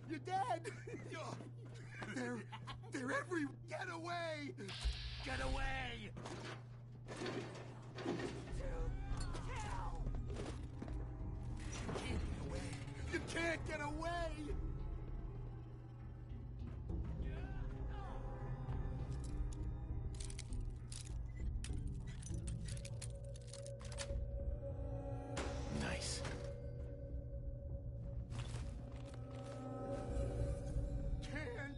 You're dead! They're every... Get away! Get away! You can't get away! Nice. Can't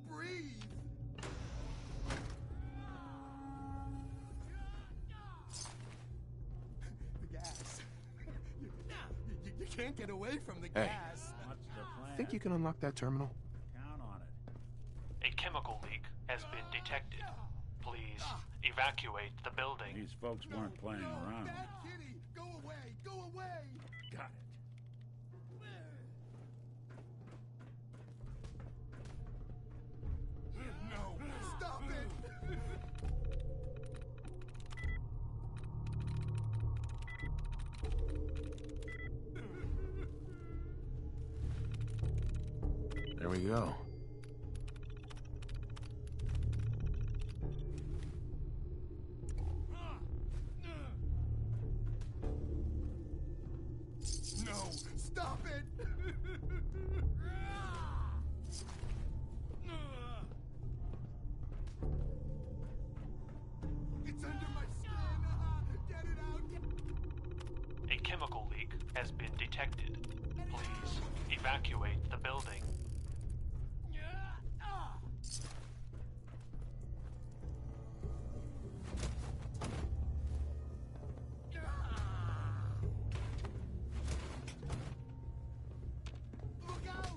breathe! The gas. You can't get away from the gas. What's the plan? Think you can unlock that terminal? Count on it. A chemical leak has been detected. Please evacuate the building. These folks weren't playing around. Bad kitty! Go away! Go away! Got it. No! Stop it! There we go. No! Stop it! It's under my skin! Get it out! A chemical leak has been detected. Please evacuate the building. Look out!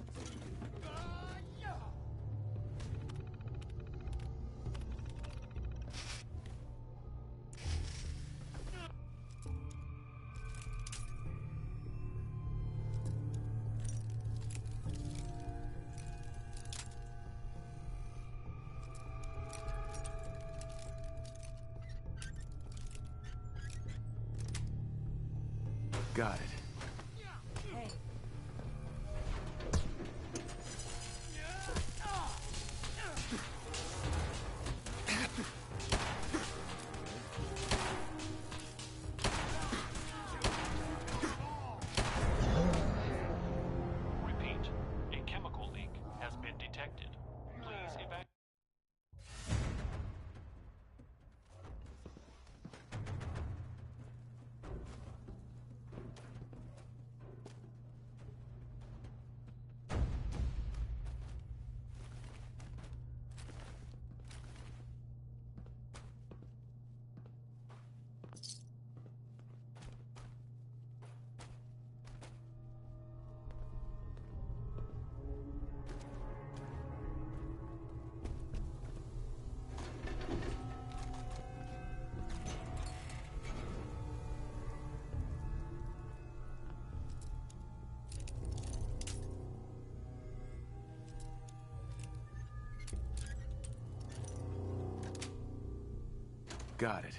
Got it. Hey. Repeat, a chemical leak has been detected. Please evacuate. Got it.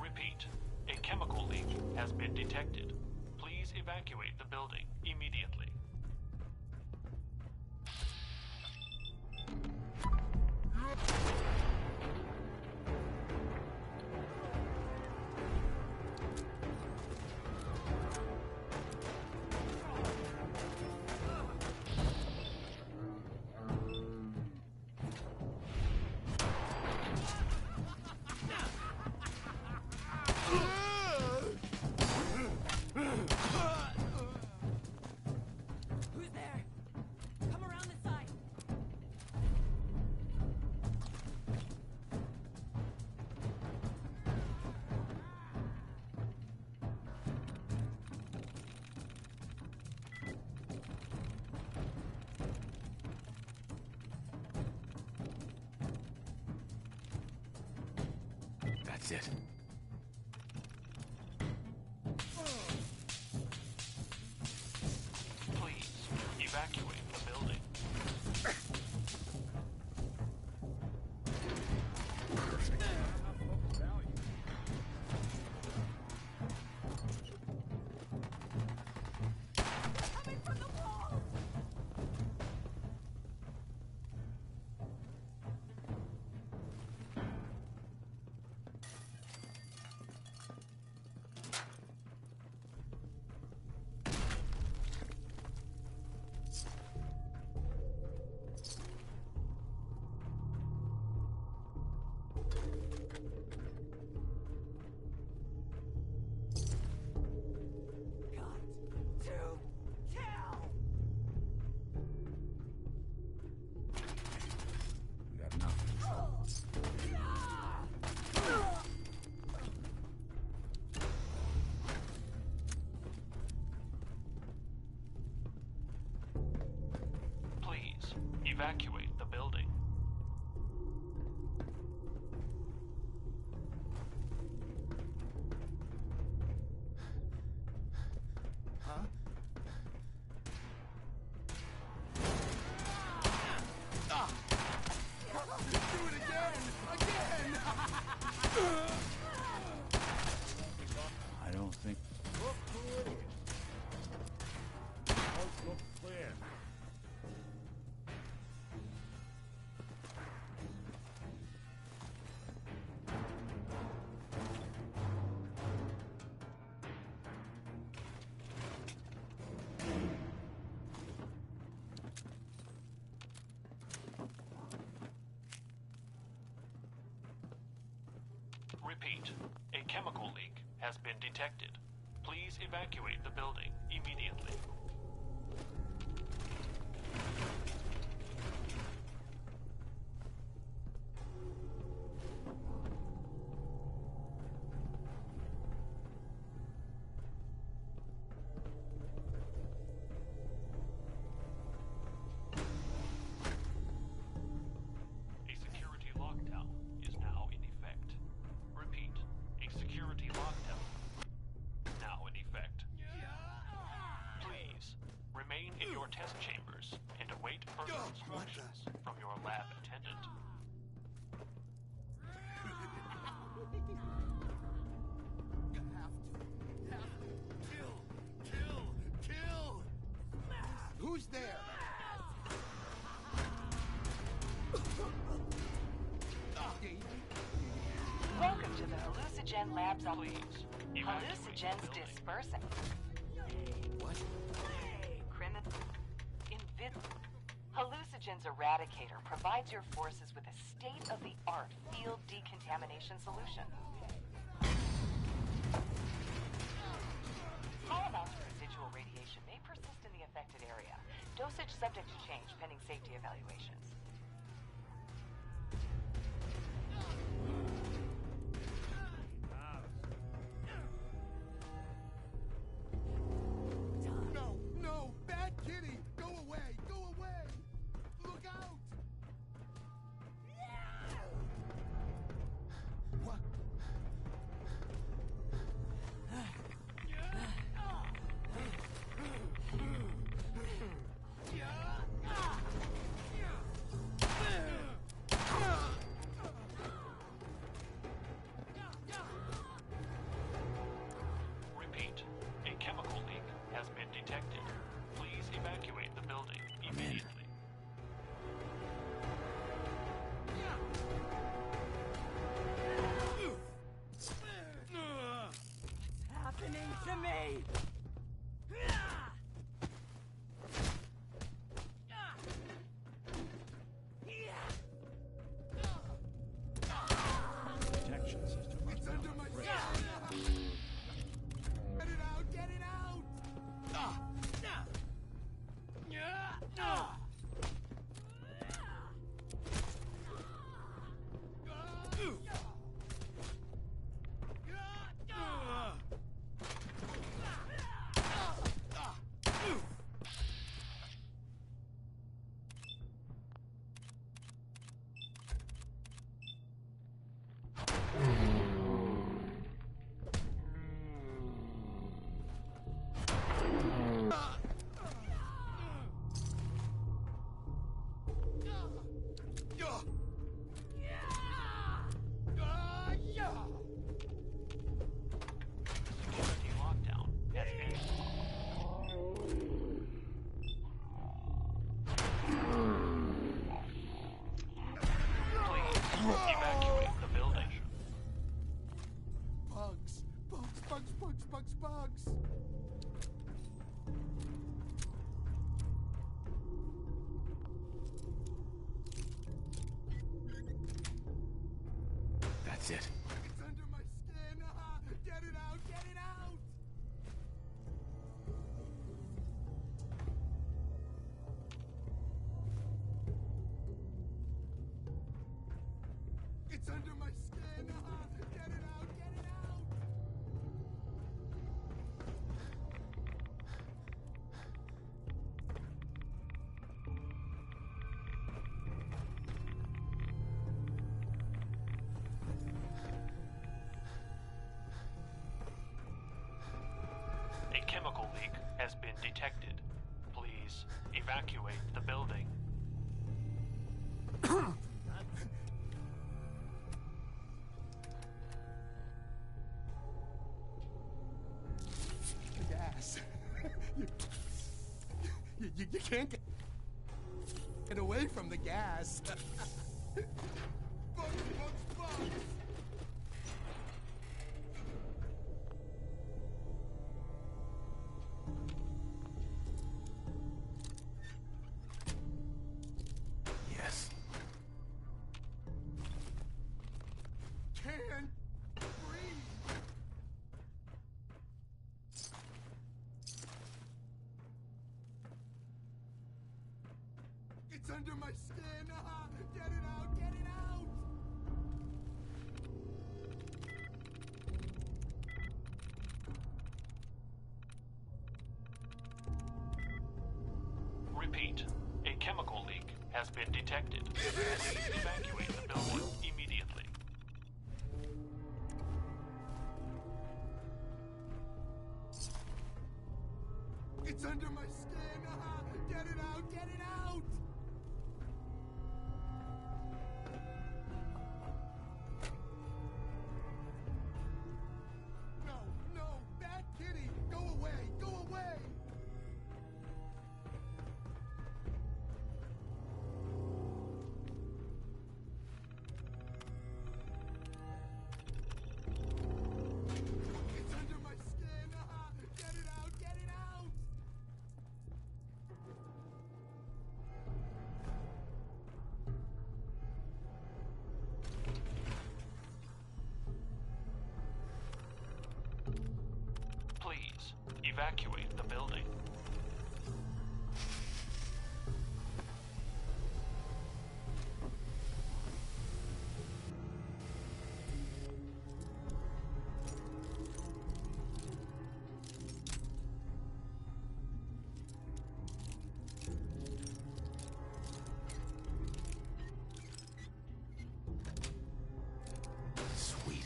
Repeat, a chemical leak has been detected. Please evacuate the building immediately. Who's there? Come around this side. That's it. Please evacuate the building. Coming from the wall! evacuate the building. Huh? Do it again! Again! I don't think. Look clear. Look clear. Repeat, a chemical leak has been detected. Please evacuate the building immediately. A security lockdown is now in effect. Repeat, a security lockdown now in effect. Please remain in your test chambers and await further instructions from your lab attendant. Kill! Who's there? Welcome to the Hallucinogen Labs. Please evacuate Hallucinogens the building. dispersing. What? Hallucinogens Eradicator provides your forces with a state-of-the-art field decontamination solution. Small amounts of residual radiation may persist in the affected area. Dosage subject to change pending safety evaluations. No! Bad kitty! Go away! Go away! Look out! What? Repeat, a chemical leak has been detected. Please evacuate the building immediately. Happening to me! Protection system must It's be under on my break. skin! Get it out! Get it out! Security lockdown has ended. Please evacuate the building. Bugs! Bugs! That's it. It's under my skin! Get it out! Get it out! It's under my skin! Get it out! Get it out! leak has been detected. Please evacuate the building. The gas. You can't get away from the gas. Bugs, bugs, bugs. Yes. Can't breathe. It's under my skin. Ah, get it out, get it out. Repeat, a chemical leak has been detected. Please evacuate the building immediately. It's under my skin. Ah, get it out, get it out. No, no, bad kitty. Go away, go away. It's under my skin. Ah, get it out, get it out. Please evacuate the building. Sweet.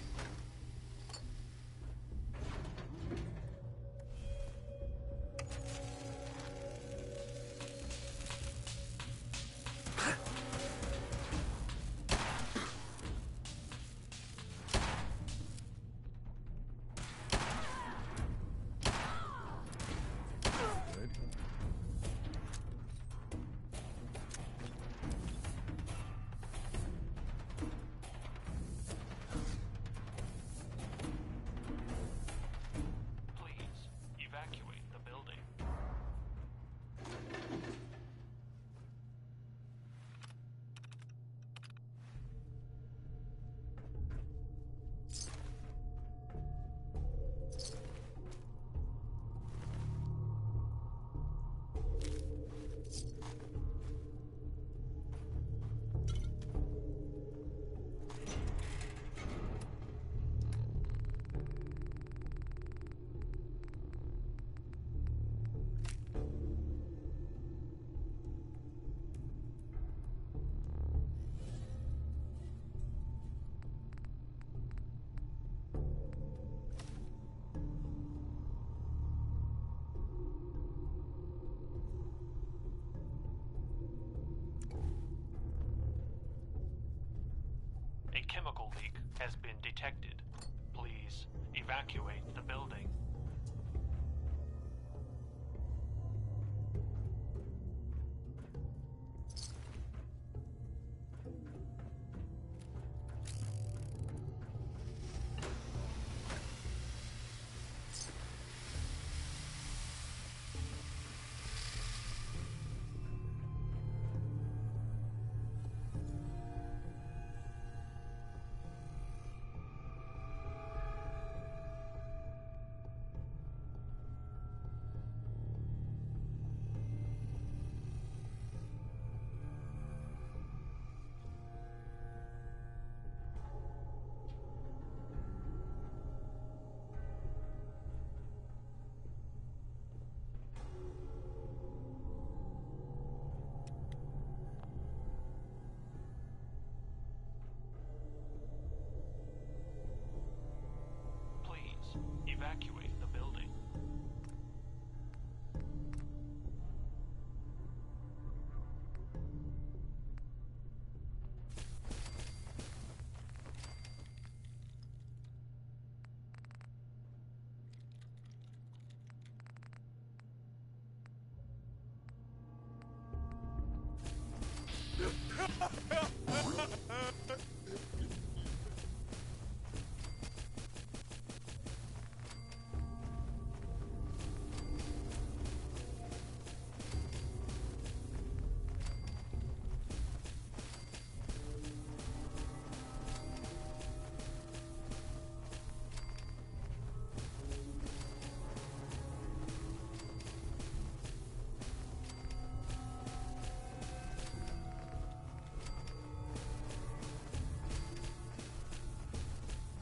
Good. Please evacuate the building. A chemical leak has been detected. Please evacuate the building. Please evacuate the building.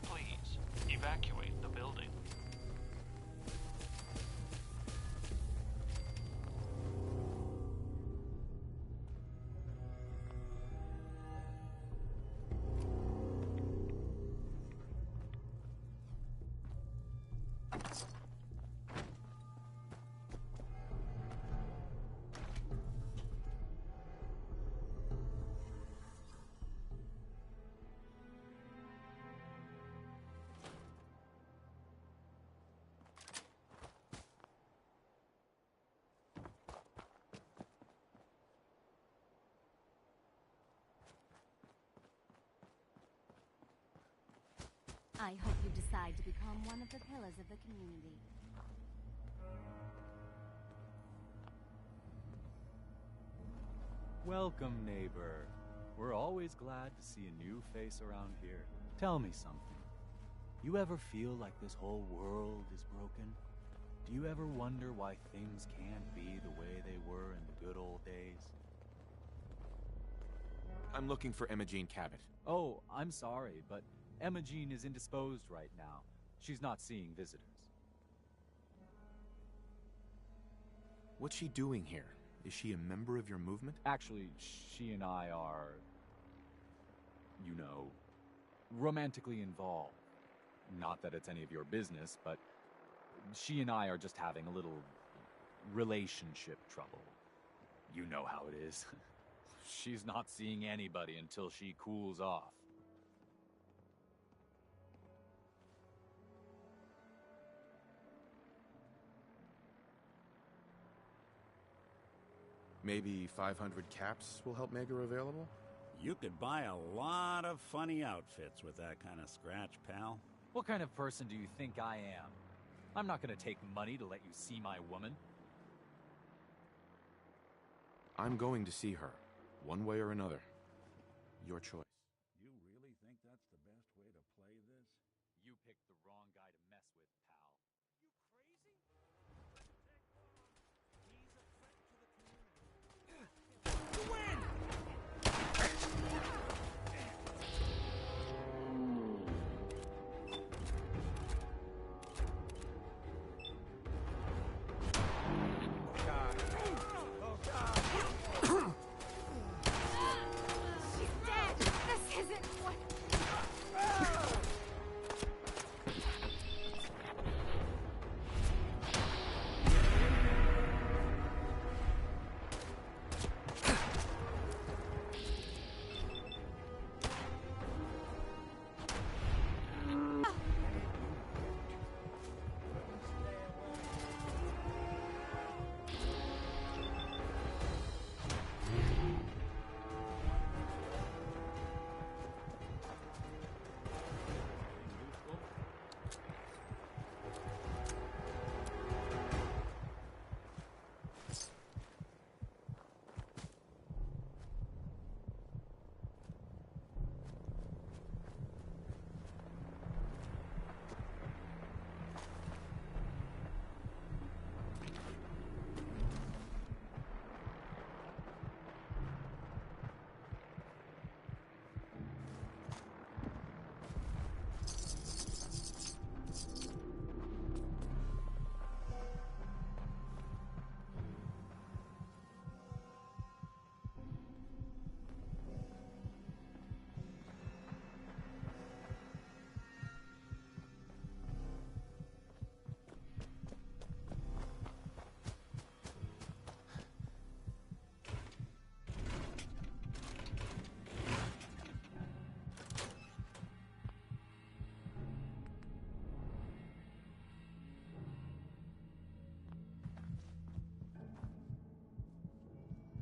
Please, evacuate the building. I hope you decide to become one of the pillars of the community. Welcome, neighbor. We're always glad to see a new face around here. Tell me something. You ever feel like this whole world is broken? Do you ever wonder why things can't be the way they were in the good old days? I'm looking for Imogene Cabot. Oh, I'm sorry, but Imogene is indisposed right now. She's not seeing visitors. What's she doing here? Is she a member of your movement? Actually, she and I are, you know, romantically involved. Not that it's any of your business, but she and I are just having a little relationship trouble. You know how it is. She's not seeing anybody until she cools off. Maybe 500 caps will help make her available? You could buy a lot of funny outfits with that kind of scratch, pal. What kind of person do you think I am? I'm not gonna take money to let you see my woman. I'm going to see her, one way or another. Your choice. You really think that's the best way to play this? You picked the wrong guy to mess with, pal. She's dead! This isn't what...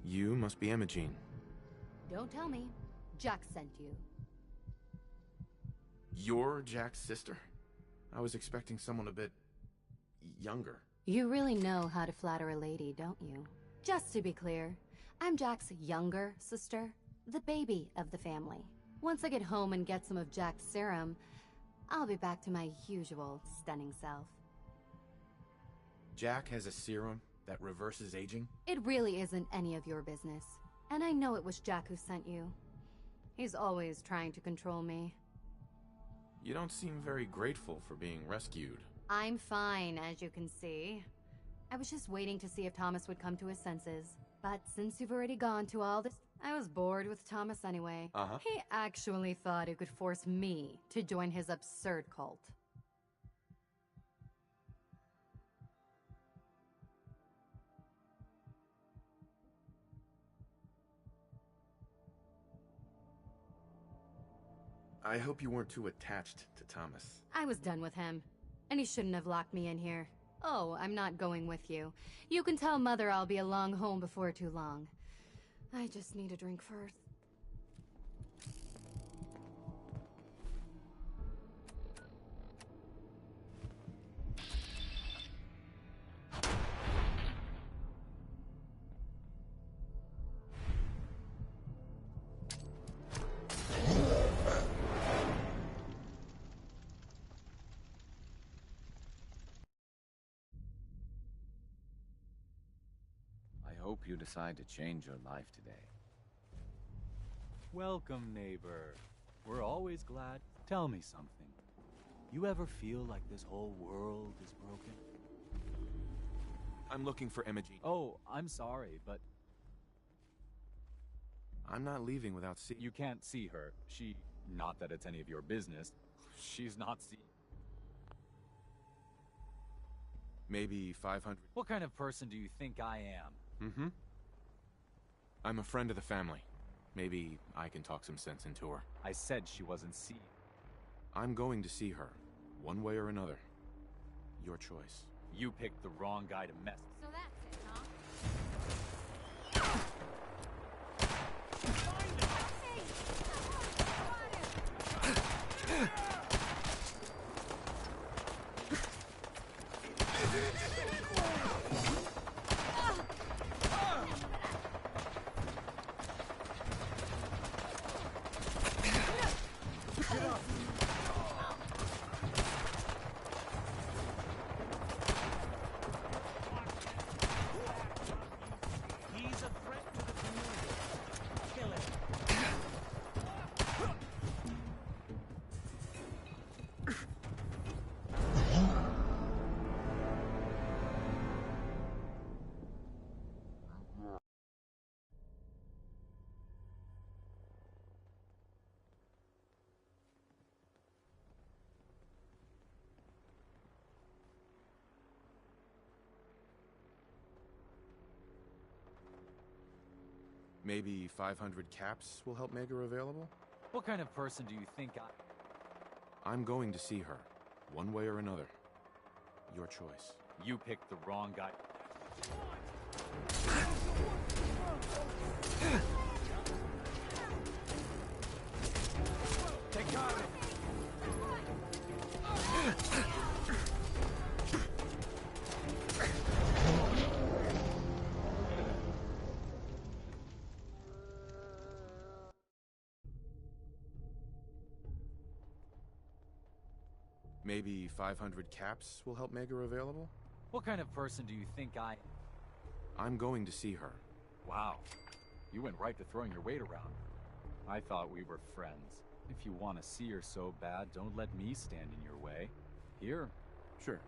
You must be Imogene. Don't Don't tell me. Jack sent you. You're Jack's sister? I was expecting someone a bit younger. You really know how to flatter a lady, don't you? Just to be clear, I'm Jack's younger sister, the baby of the family. Once I get home and get some of Jack's serum, I'll be back to my usual stunning self. Jack has a serum that reverses aging? It really isn't any of your business. And I know it was Jack who sent you. He's always trying to control me. You don't seem very grateful for being rescued. I'm fine, as you can see. I was just waiting to see if Thomas would come to his senses. But since you've already gone to all this, I was bored with Thomas anyway. He actually thought he could force me to join his absurd cult. I hope you weren't too attached to Thomas. I was done with him, and he shouldn't have locked me in here. Oh, I'm not going with you. You can tell Mother I'll be along home before too long. I just need a drink first. I hope you decide to change your life today. Welcome, neighbor. We're always glad. Tell me something. You ever feel like this whole world is broken? I'm looking for Imogene. Oh, I'm sorry, but I'm not leaving without seeing... you can't see her. Not that it's any of your business. She's not Maybe 500... What kind of person do you think I am? I'm a friend of the family. Maybe I can talk some sense into her. I said she wasn't seen. I'm going to see her, one way or another. Your choice. You picked the wrong guy to mess. So that's it, huh? He's a threat to the community. Kill him. Maybe 500 caps will help make her available? What kind of person do you think I'm going to see her, one way or another. Your choice. You picked the wrong guy. Take cover. Maybe 500 caps will help make her available? What kind of person do you think I... I'm going to see her. Wow. You went right to throwing your weight around. I thought we were friends. If you want to see her so bad, don't let me stand in your way. Here. Sure.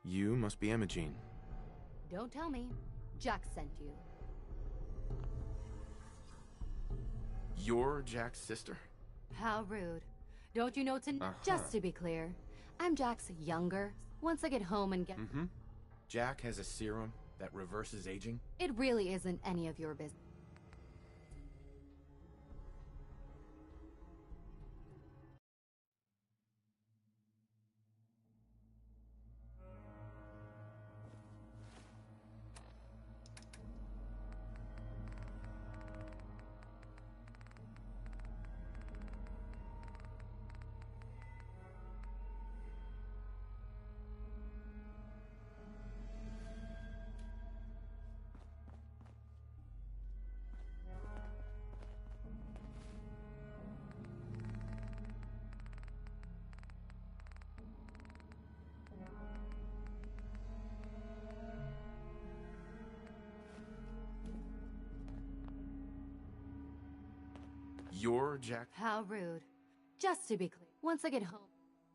You must be Imogene. Don't tell me. Jack sent you. You're Jack's sister? How rude. Don't you know Just to be clear, I'm Jack's younger. Once I get home and get... Jack has a serum that reverses aging? It really isn't any of your business. You're Jack? How rude. Just to be clear, once I get home...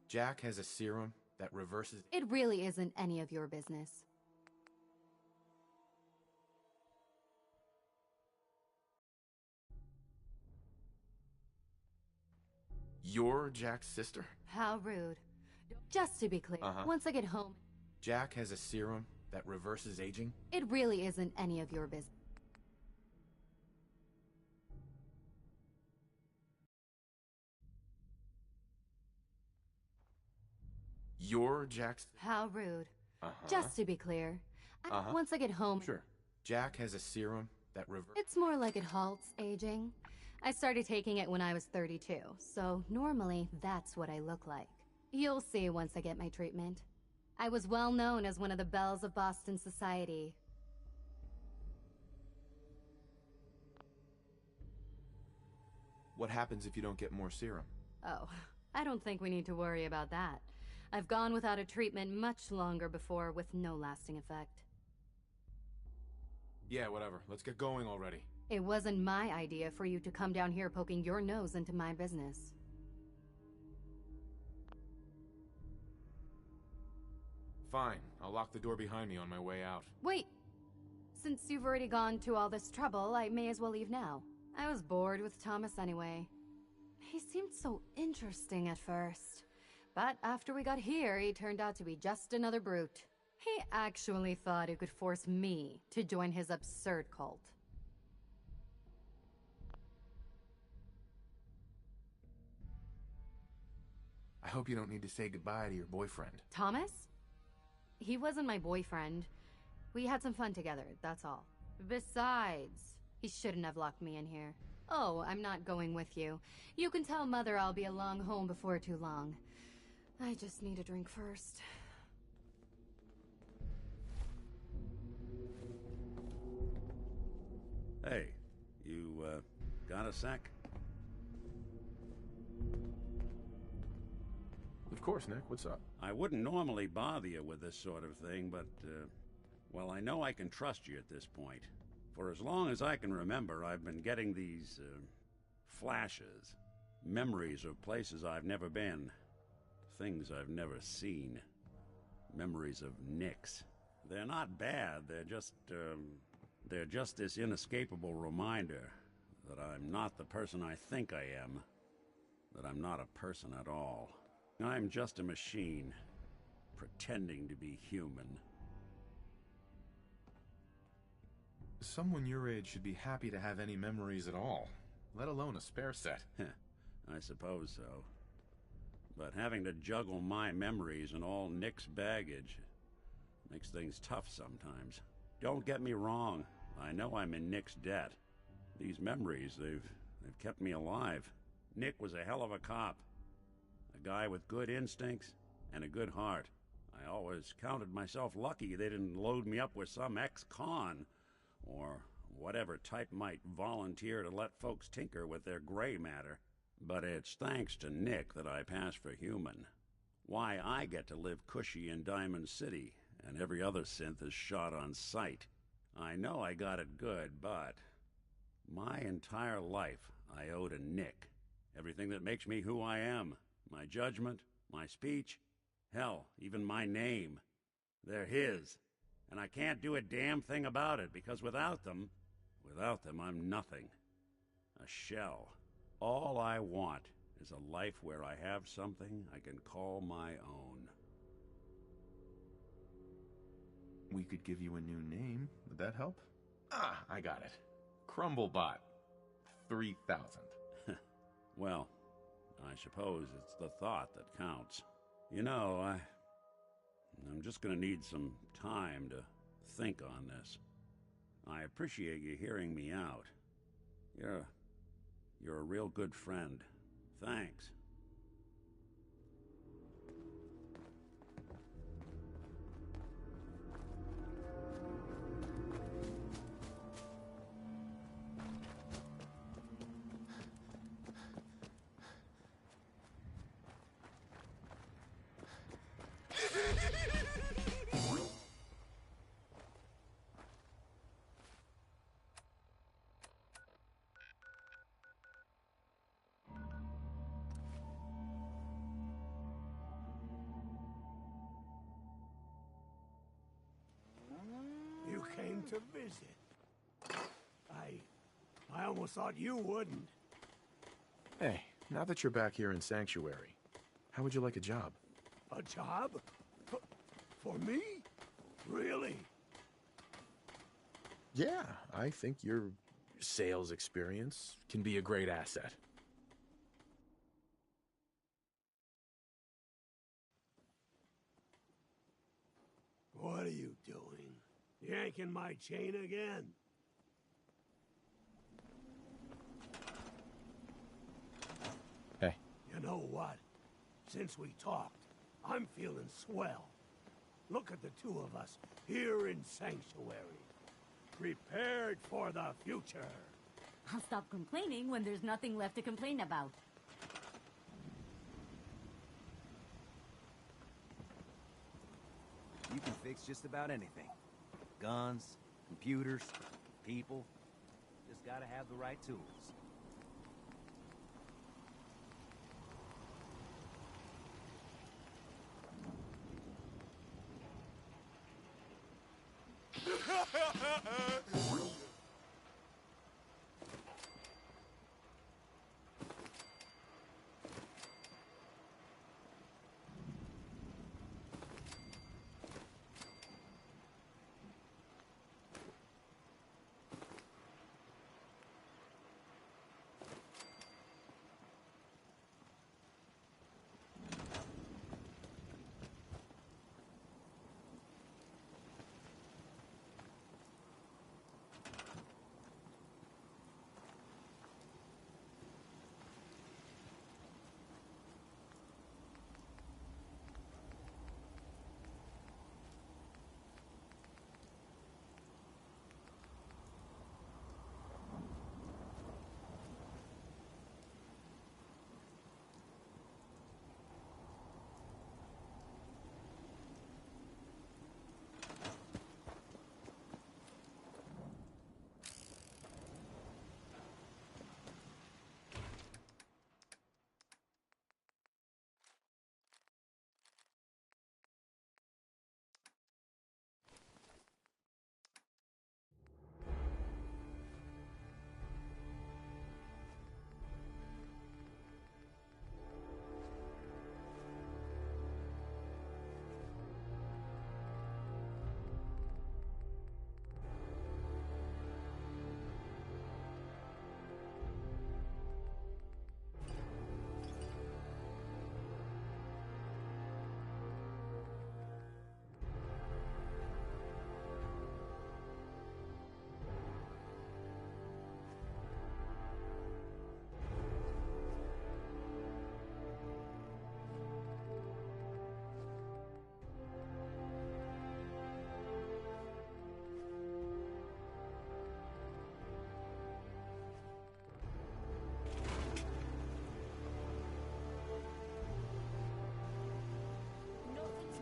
Jack has a serum that reverses... It really isn't any of your business. You're Jack's sister? How rude. Just to be clear, once I get home... Jack has a serum that reverses aging? It really isn't any of your business. You're Jack's... How rude. Just to be clear, once I get home... Sure. Jack has a serum that It's more like it halts aging. I started taking it when I was 32, so normally that's what I look like. You'll see once I get my treatment. I was well known as one of the belles of Boston society. What happens if you don't get more serum? Oh, I don't think we need to worry about that. I've gone without a treatment much longer before with no lasting effect. Yeah, whatever. Let's get going already. It wasn't my idea for you to come down here poking your nose into my business. Fine. I'll lock the door behind me on my way out. Wait! Since you've already gone to all this trouble, I may as well leave now. I was bored with Thomas anyway. He seemed so interesting at first. But after we got here, he turned out to be just another brute. He actually thought he could force me to join his absurd cult. I hope you don't need to say goodbye to your boyfriend. Thomas? He wasn't my boyfriend. We had some fun together, that's all. Besides, he shouldn't have locked me in here. Oh, I'm not going with you. You can tell Mother I'll be along home before too long. I just need a drink first. Hey, you, got a sec? Of course, Nick. What's up? I wouldn't normally bother you with this sort of thing, but, well, I know I can trust you at this point. For as long as I can remember, I've been getting these, flashes. Memories of places I've never been. Things I've never seen. Memories of Nicks. They're not bad, they're just this inescapable reminder that I'm not the person I think I am. That I'm not a person at all. I'm just a machine, pretending to be human. Someone your age should be happy to have any memories at all, let alone a spare set. I suppose so. But having to juggle my memories and all Nick's baggage makes things tough sometimes. Don't get me wrong, I know I'm in Nick's debt. These memories, they've kept me alive. Nick was a hell of a cop. A guy with good instincts and a good heart. I always counted myself lucky they didn't load me up with some ex-con, or whatever type might volunteer to let folks tinker with their gray matter. But it's thanks to Nick that I pass for human. Why I get to live cushy in Diamond City, and every other synth is shot on sight. I know I got it good, but my entire life I owe to Nick. Everything that makes me who I am. My judgment, my speech, hell, even my name. They're his. And I can't do a damn thing about it, because without them, I'm nothing. A shell. All I want is a life where I have something I can call my own. We could give you a new name. Would that help? Ah, I got it. Crumblebot. 3000. Well, I suppose it's the thought that counts. You know, I'm just gonna need some time to think on this. I appreciate you hearing me out. You're a real good friend. Thanks. You came to visit. I almost thought you wouldn't. Hey, now that you're back here in Sanctuary, how would you like a job? A job? For me? Really? Yeah, I think your sales experience can be a great asset. What are you doing? Yanking my chain again? Hey. You know what? Since we talked, I'm feeling swell. Look at the two of us here in Sanctuary. Prepared for the future. I'll stop complaining when there's nothing left to complain about. You can fix just about anything. Guns, computers, people. Just gotta have the right tools.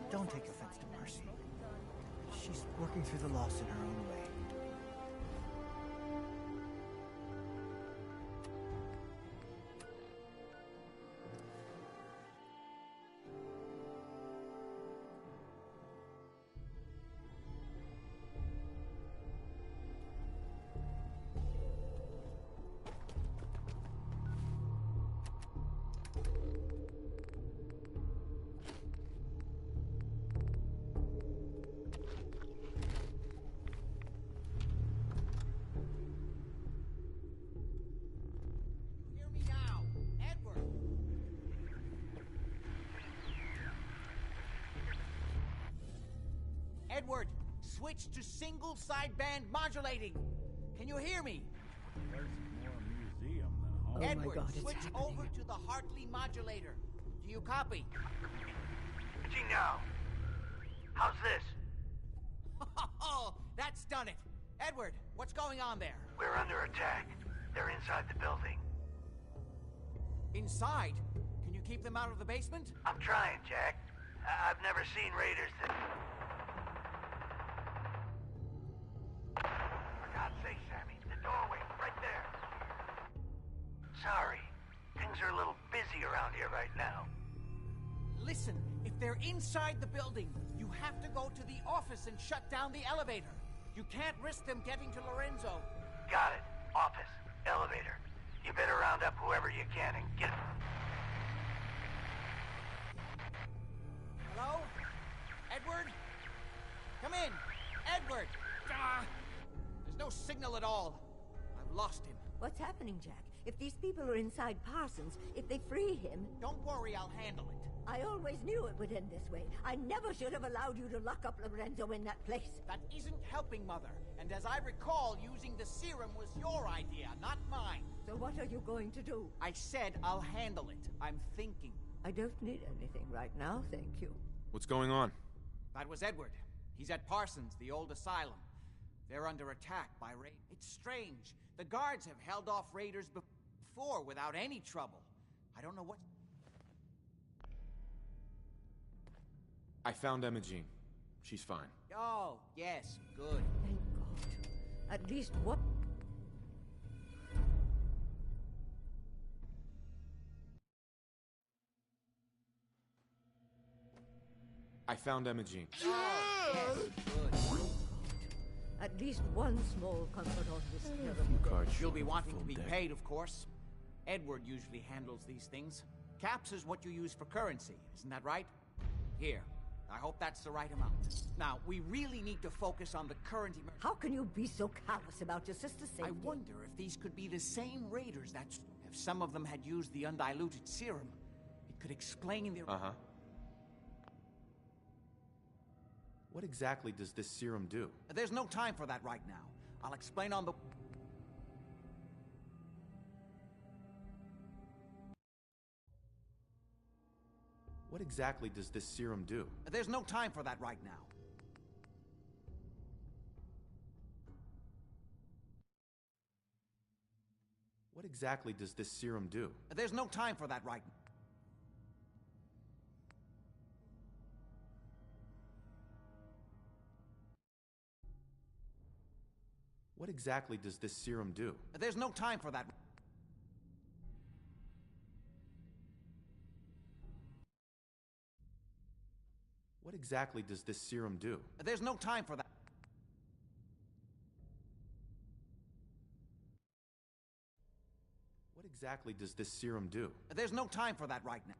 Don't take offense to Marcy. She's working through the loss in her own way. Edward, switch to single sideband modulating. Can you hear me? This is more a museum than a home. Oh Edward, my God, it's switch happening. over to the Hartley modulator. Do you copy? Switching now. How's this? Oh, that's done it. Edward, what's going on there? We're under attack. They're inside the building. Inside? Can you keep them out of the basement? I'm trying, Jack. I've never seen raiders that... For God's sake, Sammy, the doorway, right there. Sorry. Things are a little busy around here right now. Listen, if they're inside the building, you have to go to the office and shut down the elevator. You can't risk them getting to Lorenzo. Got it. Office. Elevator. You better round up whoever you can and get... Hello? Edward? Come in. Edward! Ah! There's no signal at all. I've lost him. What's happening, Jack? If these people are inside Parsons, if they free him... Don't worry, I'll handle it. I always knew it would end this way. I never should have allowed you to lock up Lorenzo in that place. That isn't helping, Mother. And as I recall, using the serum was your idea, not mine. So what are you going to do? I said I'll handle it. I'm thinking. I don't need anything right now, thank you. What's going on? That was Edward. He's at Parsons, the old asylum. They're under attack by raiders. It's strange. The guards have held off raiders before without any trouble. I don't know what... I found Emma Jean. She's fine. Oh, yes, good. Thank God. At least what... I found Emma Jean. Oh, yes, good. At least one small comfort on this terrible day. You'll be wanting to be paid, of course. Edward usually handles these things. Caps is what you use for currency, isn't that right? Here. I hope that's the right amount. Now, we really need to focus on the current emergency. How can you be so callous about your sister's safety? I wonder if these could be the same raiders that... If some of them had used the undiluted serum, it could explain their... Uh-huh. What exactly does this serum do? There's no time for that right now. I'll explain on the... What exactly does this serum do? There's no time for that right now. What exactly does this serum do? There's no time for that right now. What exactly does this serum do? There's no time for that. What exactly does this serum do? There's no time for that. What exactly does this serum do? There's no time for that right now.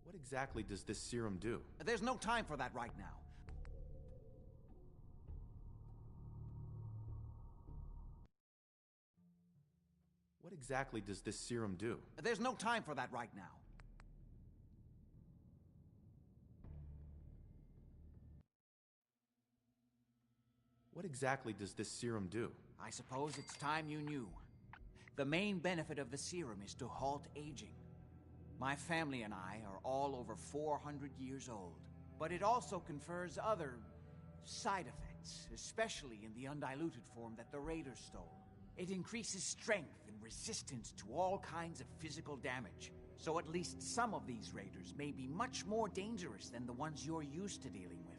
What exactly does this serum do? There's no time for that right now. What exactly does this serum do? There's no time for that right now. What exactly does this serum do? I suppose it's time you knew. The main benefit of the serum is to halt aging. My family and I are all over 400 years old. But it also confers other side effects, especially in the undiluted form that the raiders stole. It increases strength and resistance to all kinds of physical damage. So at least some of these raiders may be much more dangerous than the ones you're used to dealing with.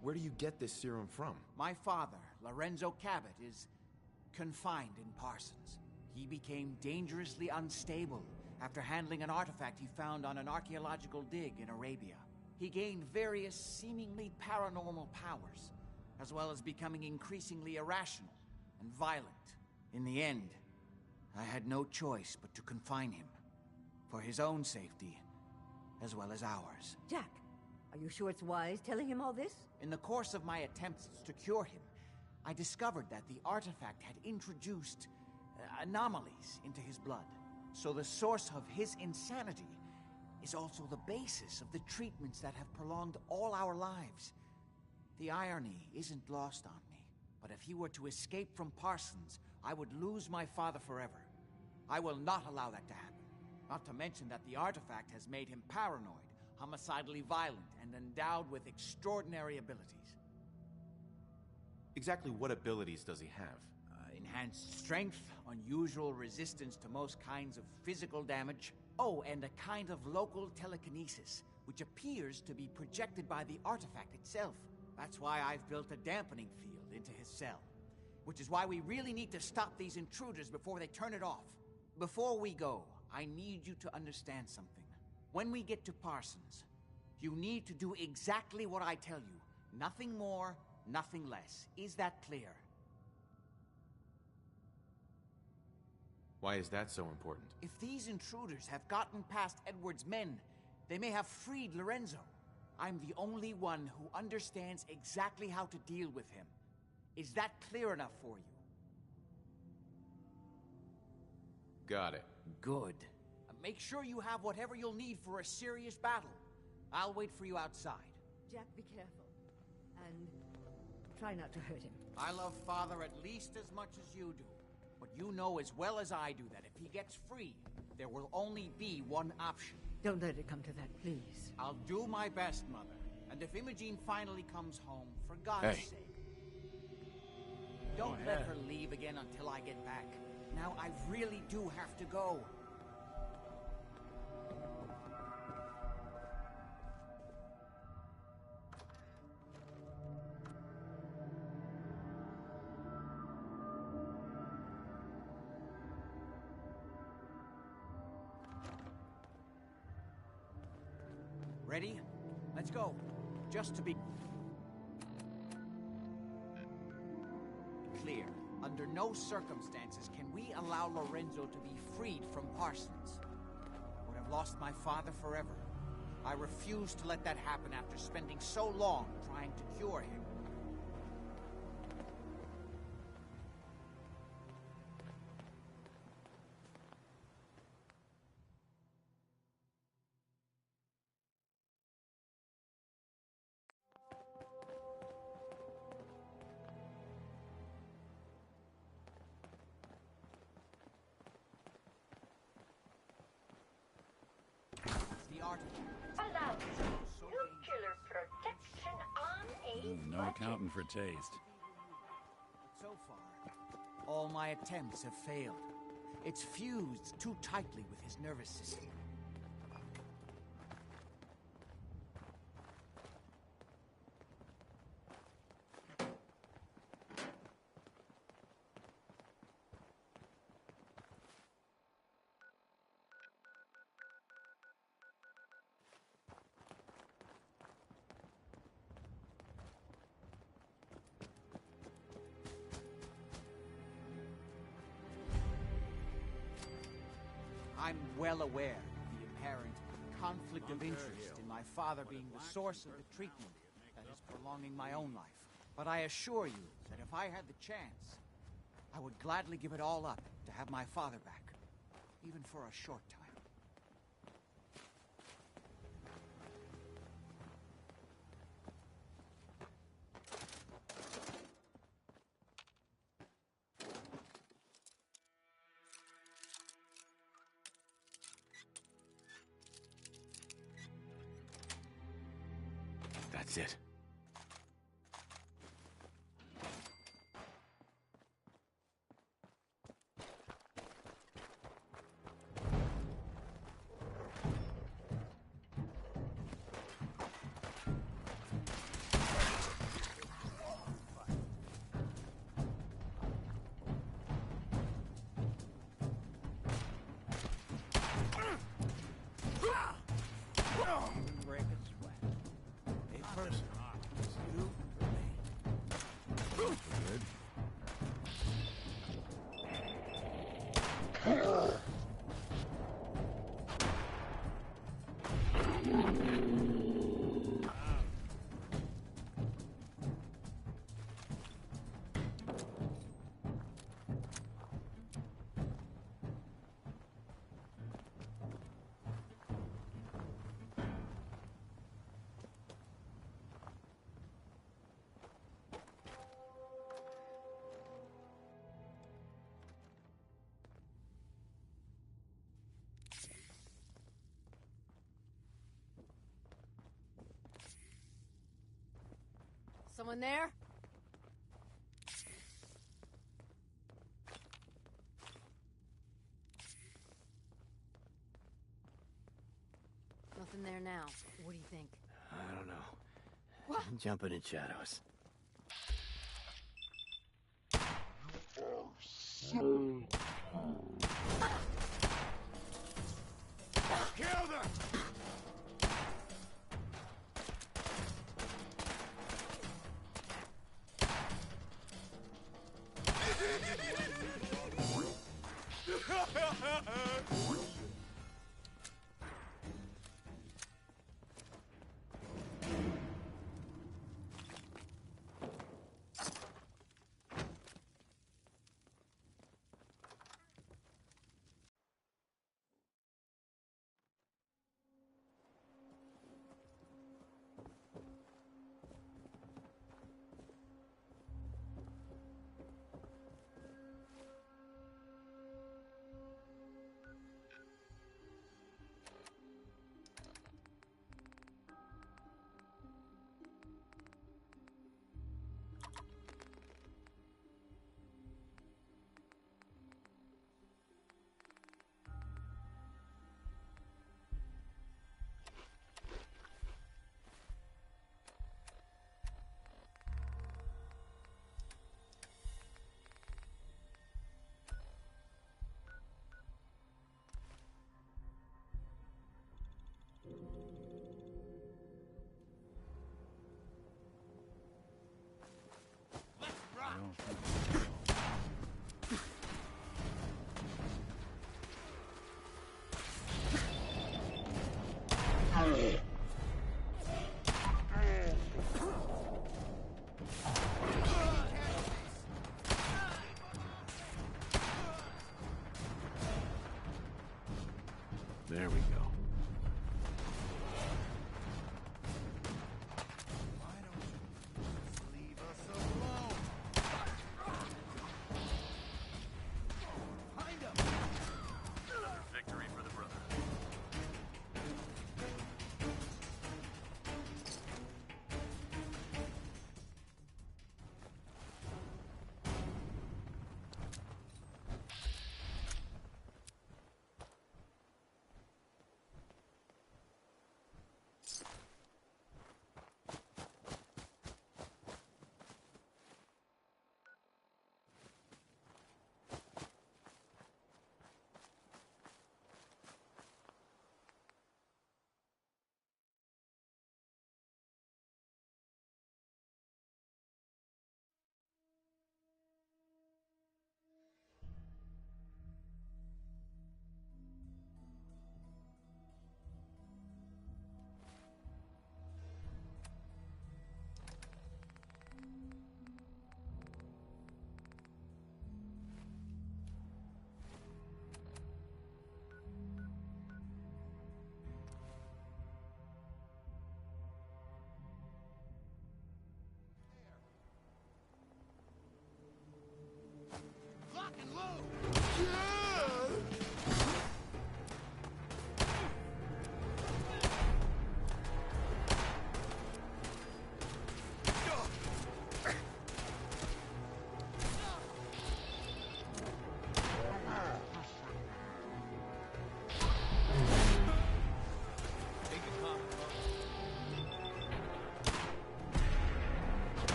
Where do you get this serum from? My father, Lorenzo Cabot, is confined in Parsons. He became dangerously unstable after handling an artifact he found on an archaeological dig in Arabia. He gained various seemingly paranormal powers, as well as becoming increasingly irrational and violent. In the end, I had no choice but to confine him, for his own safety, as well as ours. Jack, are you sure it's wise telling him all this? In the course of my attempts to cure him, I discovered that the artifact had introduced anomalies into his blood. So the source of his insanity is also the basis of the treatments that have prolonged all our lives. The irony isn't lost on me, but if he were to escape from Parsons, I would lose my father forever. I will not allow that to happen. Not to mention that the artifact has made him paranoid, homicidally violent, and endowed with extraordinary abilities. Exactly what abilities does he have? Enhanced strength, unusual resistance to most kinds of physical damage. Oh, and a kind of local telekinesis, which appears to be projected by the artifact itself. That's why I've built a dampening field into his cell. Which is why we really need to stop these intruders before they turn it off. Before we go, I need you to understand something. When we get to Parsons, you need to do exactly what I tell you. Nothing more, nothing less. Is that clear? Why is that so important? If these intruders have gotten past Edward's men, they may have freed Lorenzo. I'm the only one who understands exactly how to deal with him. Is that clear enough for you? Got it. Good. Make sure you have whatever you'll need for a serious battle. I'll wait for you outside. Jack, be careful. And try not to hurt him. I love Father at least as much as you do. But you know as well as I do that if he gets free, there will only be one option. Don't let it come to that, please. I'll do my best, Mother. And if Imogene finally comes home, for God's sake, don't let her leave again until I get back. Now I really do have to go. Ready? Let's go. Just to be clear, under no circumstances can we allow Lorenzo to be freed from Parsons. I would have lost my father forever. I refuse to let that happen after spending so long trying to cure him. Allow nuclear protection on a No accounting for taste. So far, all my attempts have failed. It's fused too tightly with his nervous system. I'm well aware of the apparent conflict of interest in my father being the source of the treatment that is prolonging my own life. But I assure you that if I had the chance, I would gladly give it all up to have my father back, even for a short time. That's it. Break a sweat. Hey, person, Someone there? Nothing there now. What do you think? I don't know. What? Jumping in shadows. Kill them! There we go. Victory for the brother.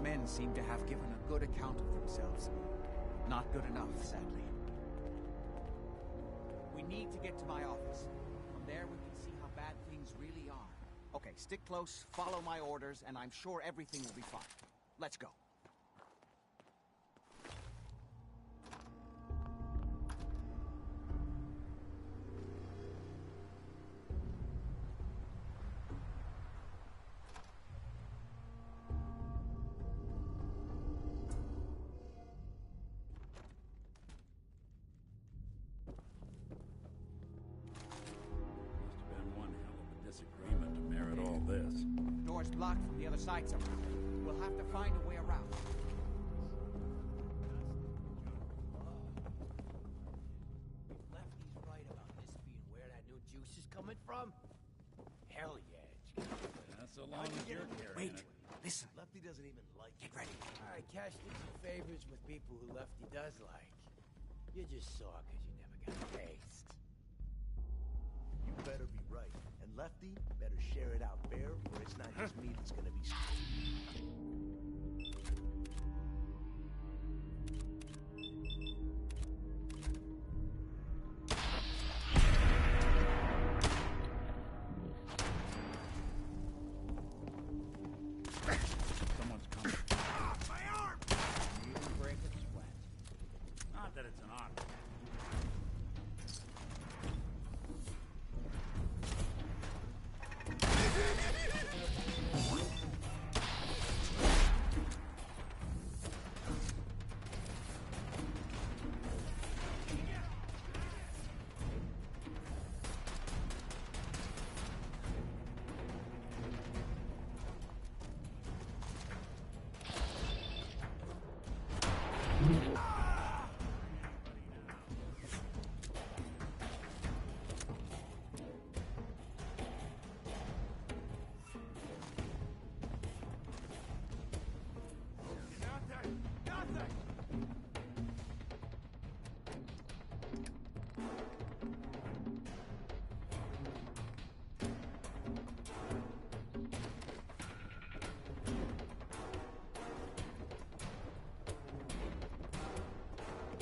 Men seem to have given a good account of themselves. Not good enough, sadly. We need to get to my office. From there, we can see how bad things really are. Okay, stick close, follow my orders, and I'm sure everything will be fine. Let's go. Disagreement to merit all this. Door's blocked from the other side somehow. We'll have to find a way around. Lefty's right about this being where that new juice is coming from. Hell yeah. That's so long as you're carrying it. Listen. Lefty doesn't even like it. Get ready. All right, Cash did some favors with people who Lefty does like. You just saw because you never got a taste. You better be right. And Lefty better share it out fair, or it's not just me that's gonna be Someone's coming. Ah, my arm! You can break it sweat. Not that it's an arm.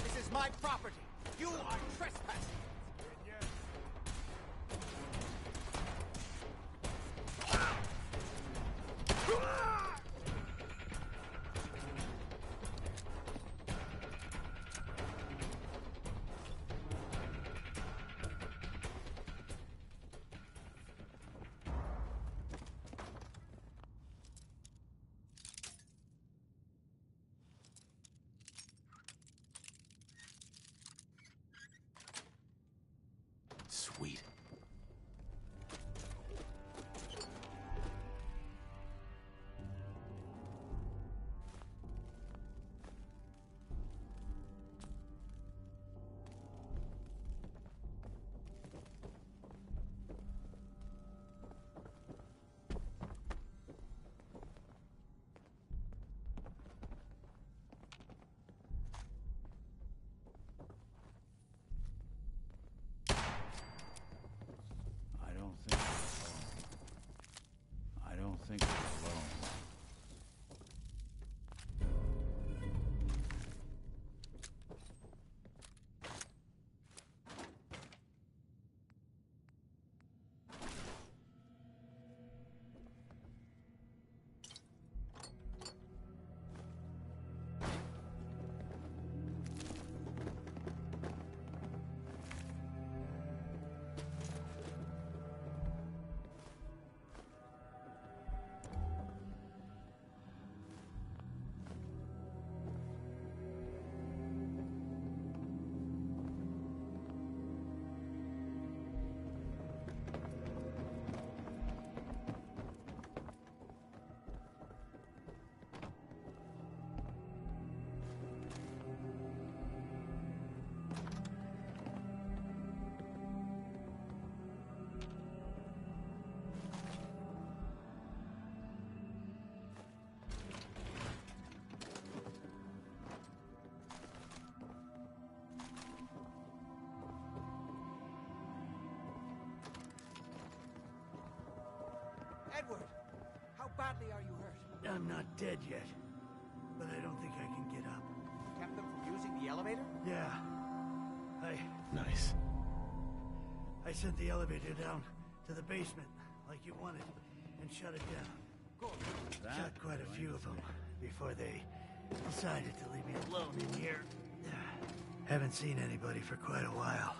This is my property. You are trespassing. Sweet. I don't think it's alone. Edward, how badly are you hurt? I'm not dead yet, but I don't think I can get up. Kept them from using the elevator? Yeah. Nice. I sent the elevator down to the basement, like you wanted, and shut it down. Shot quite a few of them before they decided to leave me alone in here. Haven't seen anybody for quite a while.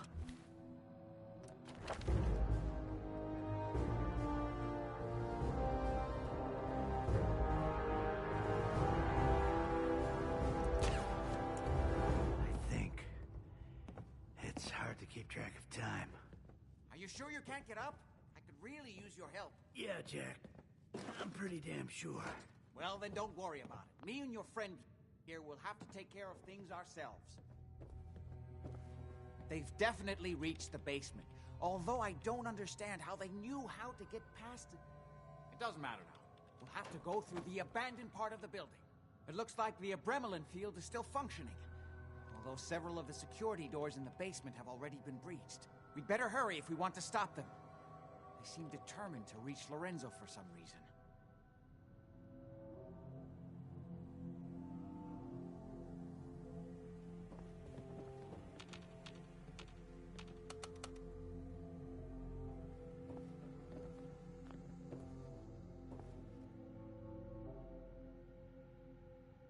I think it's hard to keep track of time. Are you sure you can't get up? I could really use your help. Yeah, Jack. I'm pretty damn sure. Well, then don't worry about it. Me and your friend here will have to take care of things ourselves. They've definitely reached the basement, although I don't understand how they knew how to get past it. It doesn't matter now. We'll have to go through the abandoned part of the building. It looks like the Abremelin field is still functioning, although several of the security doors in the basement have already been breached. We'd better hurry if we want to stop them. They seem determined to reach Lorenzo for some reason.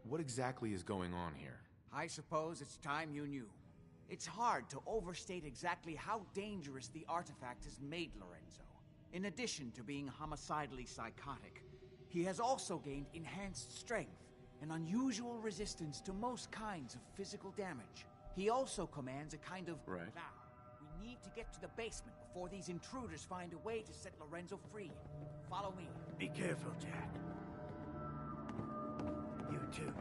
What exactly is going on here? I suppose it's time you knew. It's hard to overstate exactly how dangerous the artifact has made Lorenzo. In addition to being homicidally psychotic, he has also gained enhanced strength and unusual resistance to most kinds of physical damage. He also commands a kind of... Right. Now, we need to get to the basement before these intruders find a way to set Lorenzo free. Follow me. Be careful, Jack. You too.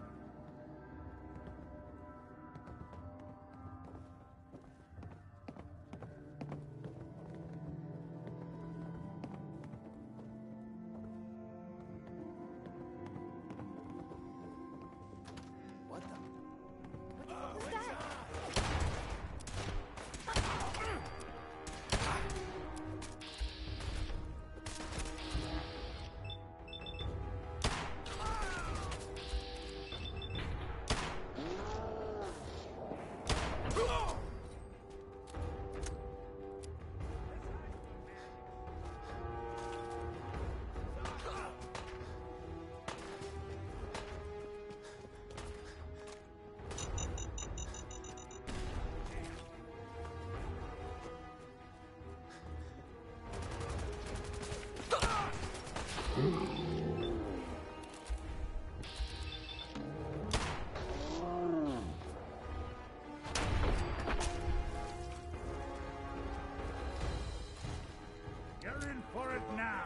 What the? What's that? You're in for it now.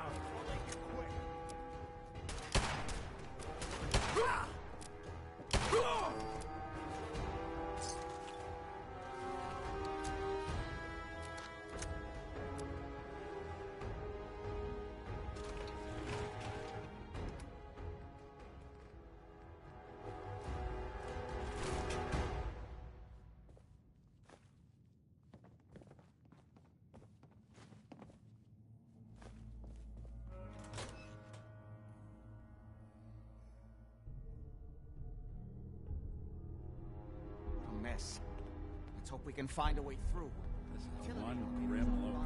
A mess. Let's hope we can find a way through. This is one grim locale.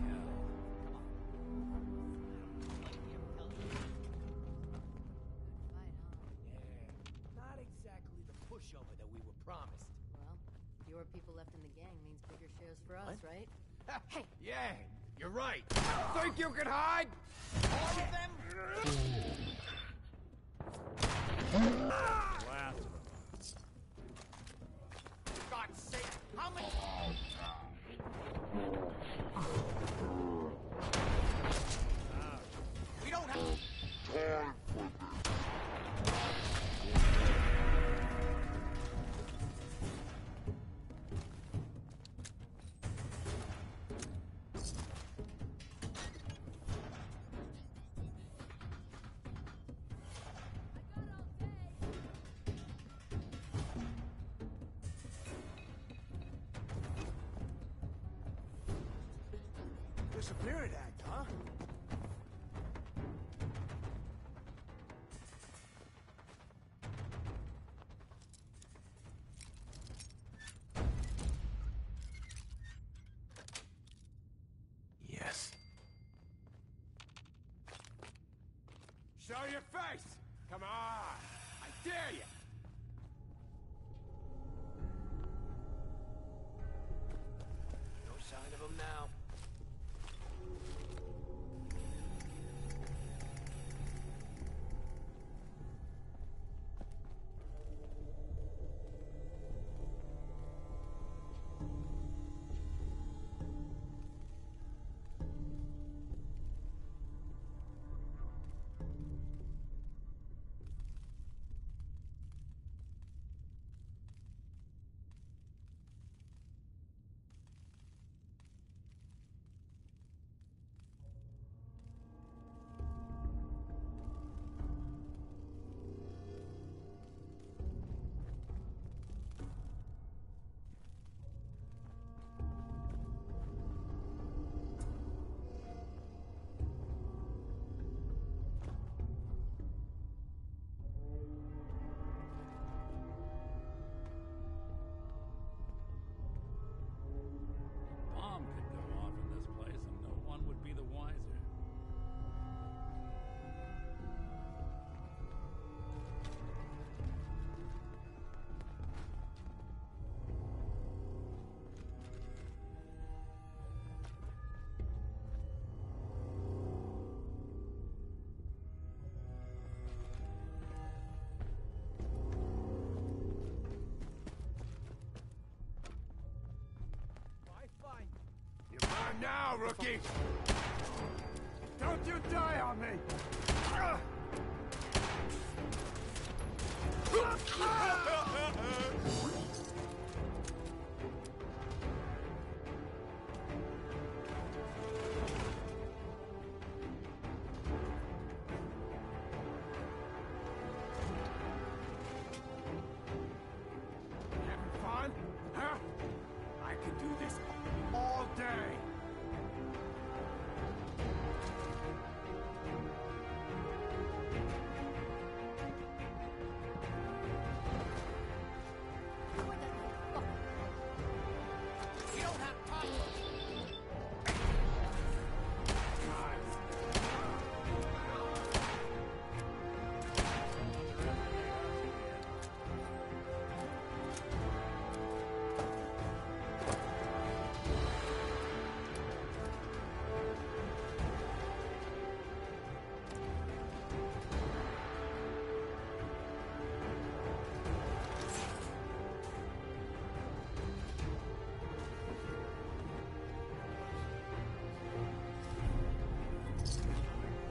Not exactly the pushover that we were promised. Well, fewer people left in the gang means bigger shares for us, right? Hey! Yeah, you're right. Think you can hide? All of them? Last of them. God's sake, how many... We don't have... Disappearing act, huh? Show your face! Come on! I dare you! No sign of him now. Bomb could go off in this place and no one would be the wiser. You're mine now, rookie! Don't you die on me! Having fun? Huh? I could do this all day! You don't have time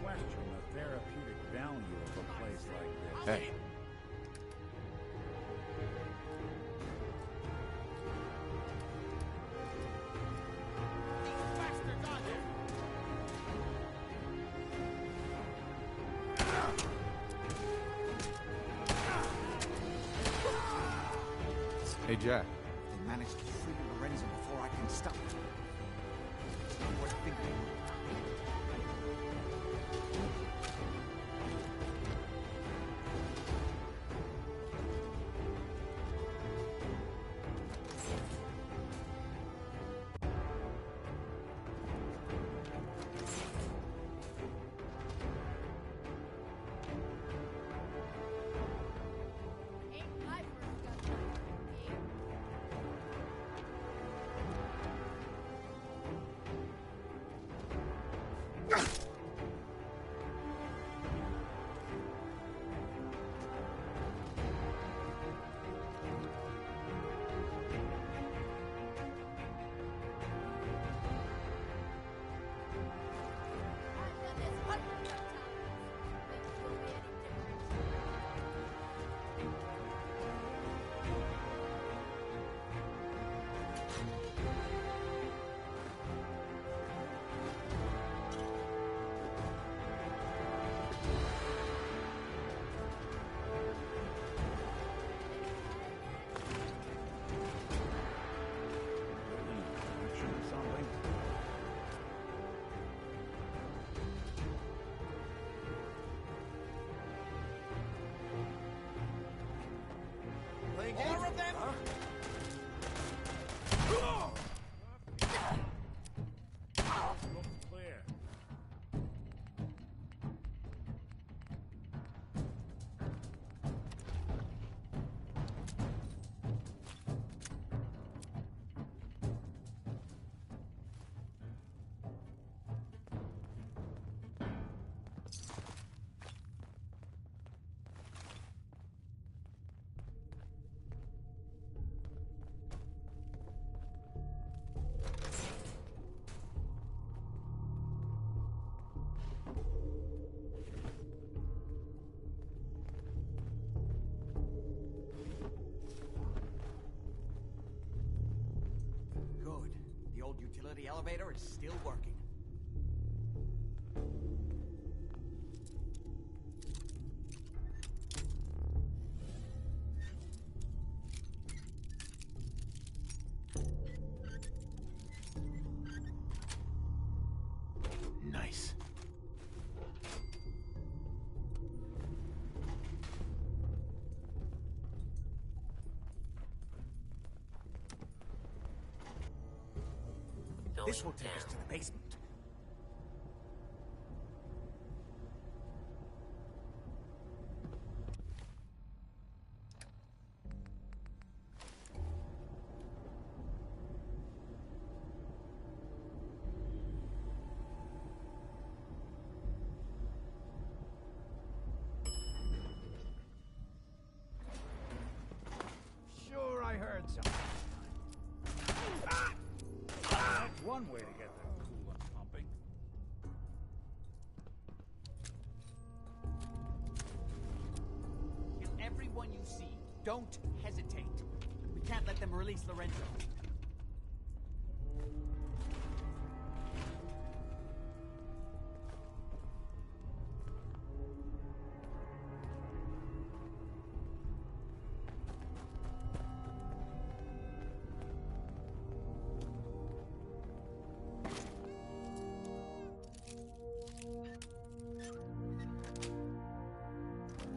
Question the therapeutic value of a place like this. Hey. Hey, Jack. They managed to free Lorenzo before I can stop them. It's not worth thinking. More of them? Looks clear. the elevator is still working. Nice. This will take us to the basement. Sure, I heard something. That's one way to get the coolant pumping. Kill everyone you see. Don't hesitate. We can't let them release Lorenzo.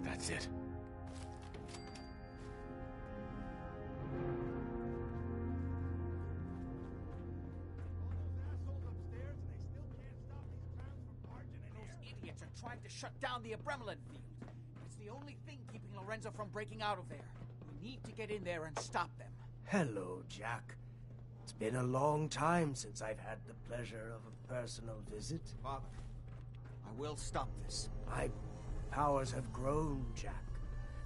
That's it. Those idiots are trying to shut down the Abremlin field. It's the only thing keeping Lorenzo from breaking out of there. We need to get in there and stop them. Hello, Jack. It's been a long time since I've had the pleasure of a personal visit. Father, I will stop this. My powers have grown, Jack.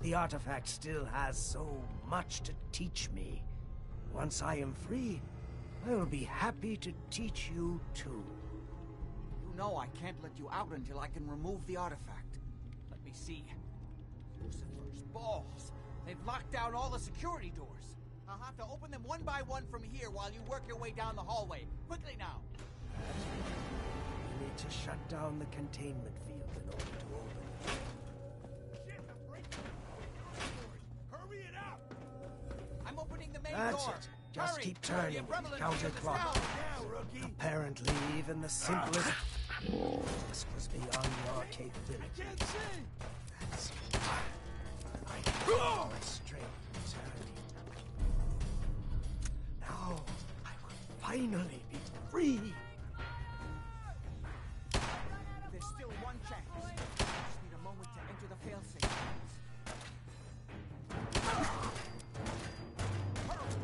The artifact still has so much to teach me. Once I am free, I will be happy to teach you too. You know I can't let you out until I can remove the artifact. Let me see. Lucifer's balls. They've locked down all the security doors. I'll have to open them one by one from here while you work your way down the hallway. Quickly now. You need to shut down the containment field in order to open it. Shit, the break! Hurry it up! I'm opening the main That's door. it. Just Hurry! keep turning The with Abremlin the field is counterclock. down. Now, rookie! Apparently, even the simplest task was beyond your capabilities. Can't see! That's why I feel my strength returning. Now, I will finally be free. There's still one chance. Just need a moment to enter the failsafe. Hurry!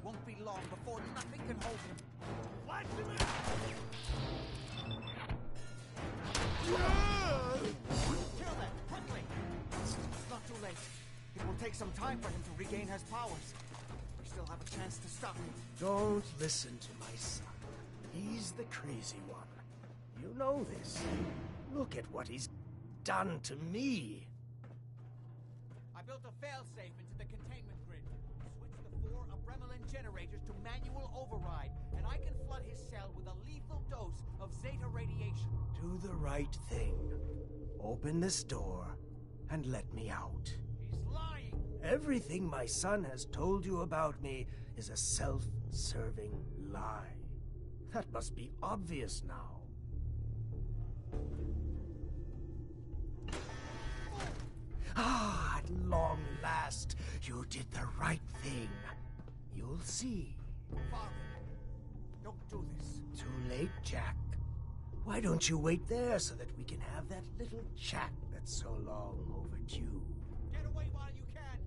Won't be long before nothing can hold him. Flash him out! Kill them, quickly! It's not too late. It will take some time for him to regain his powers. We still have a chance to stop him. Don't listen to my son. He's the crazy one. You know this. Look at what he's done to me. I built a failsafe into the containment grid. Switch the 4 Abremlin generators to manual override, and I can flood his cell with a lethal dose of Zeta radiation. Do the right thing. Open this door and let me out. He's lying! Everything my son has told you about me is a self-serving lie. That must be obvious now. Ah, at long last, you did the right thing. You'll see. Father, don't do this. Too late, Jack. Why don't you wait there so that we can have that little chat that's so long overdue? Get away while you can!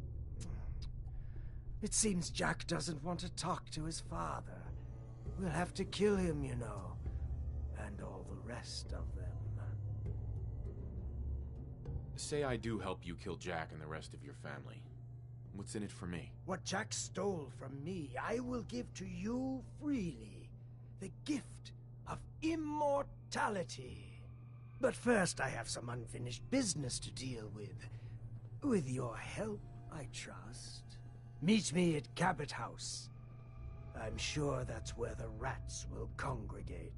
It seems Jack doesn't want to talk to his father. We'll have to kill him, you know. And all the rest of them. Say I do help you kill Jack and the rest of your family. What's in it for me? What Jack stole from me, I will give to you freely. The gift of immortality. But first, I have some unfinished business to deal with. With your help, I trust. Meet me at Cabot House. I'm sure that's where the rats will congregate.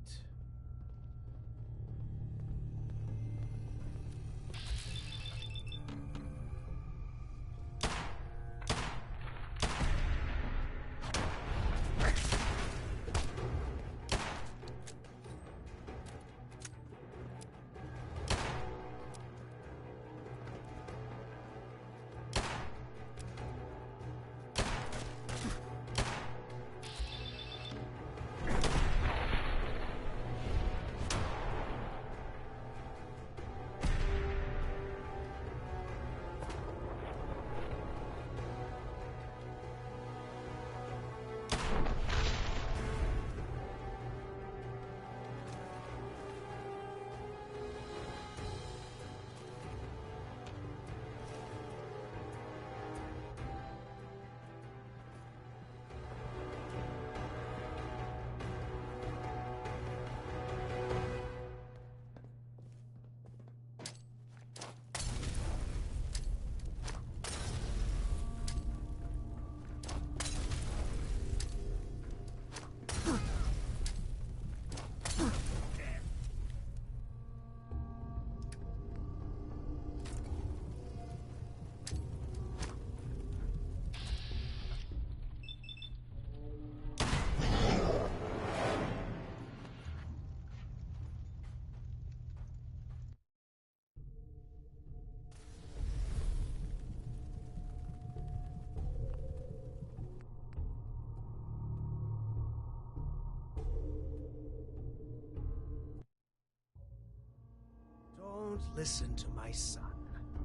Don't listen to my son.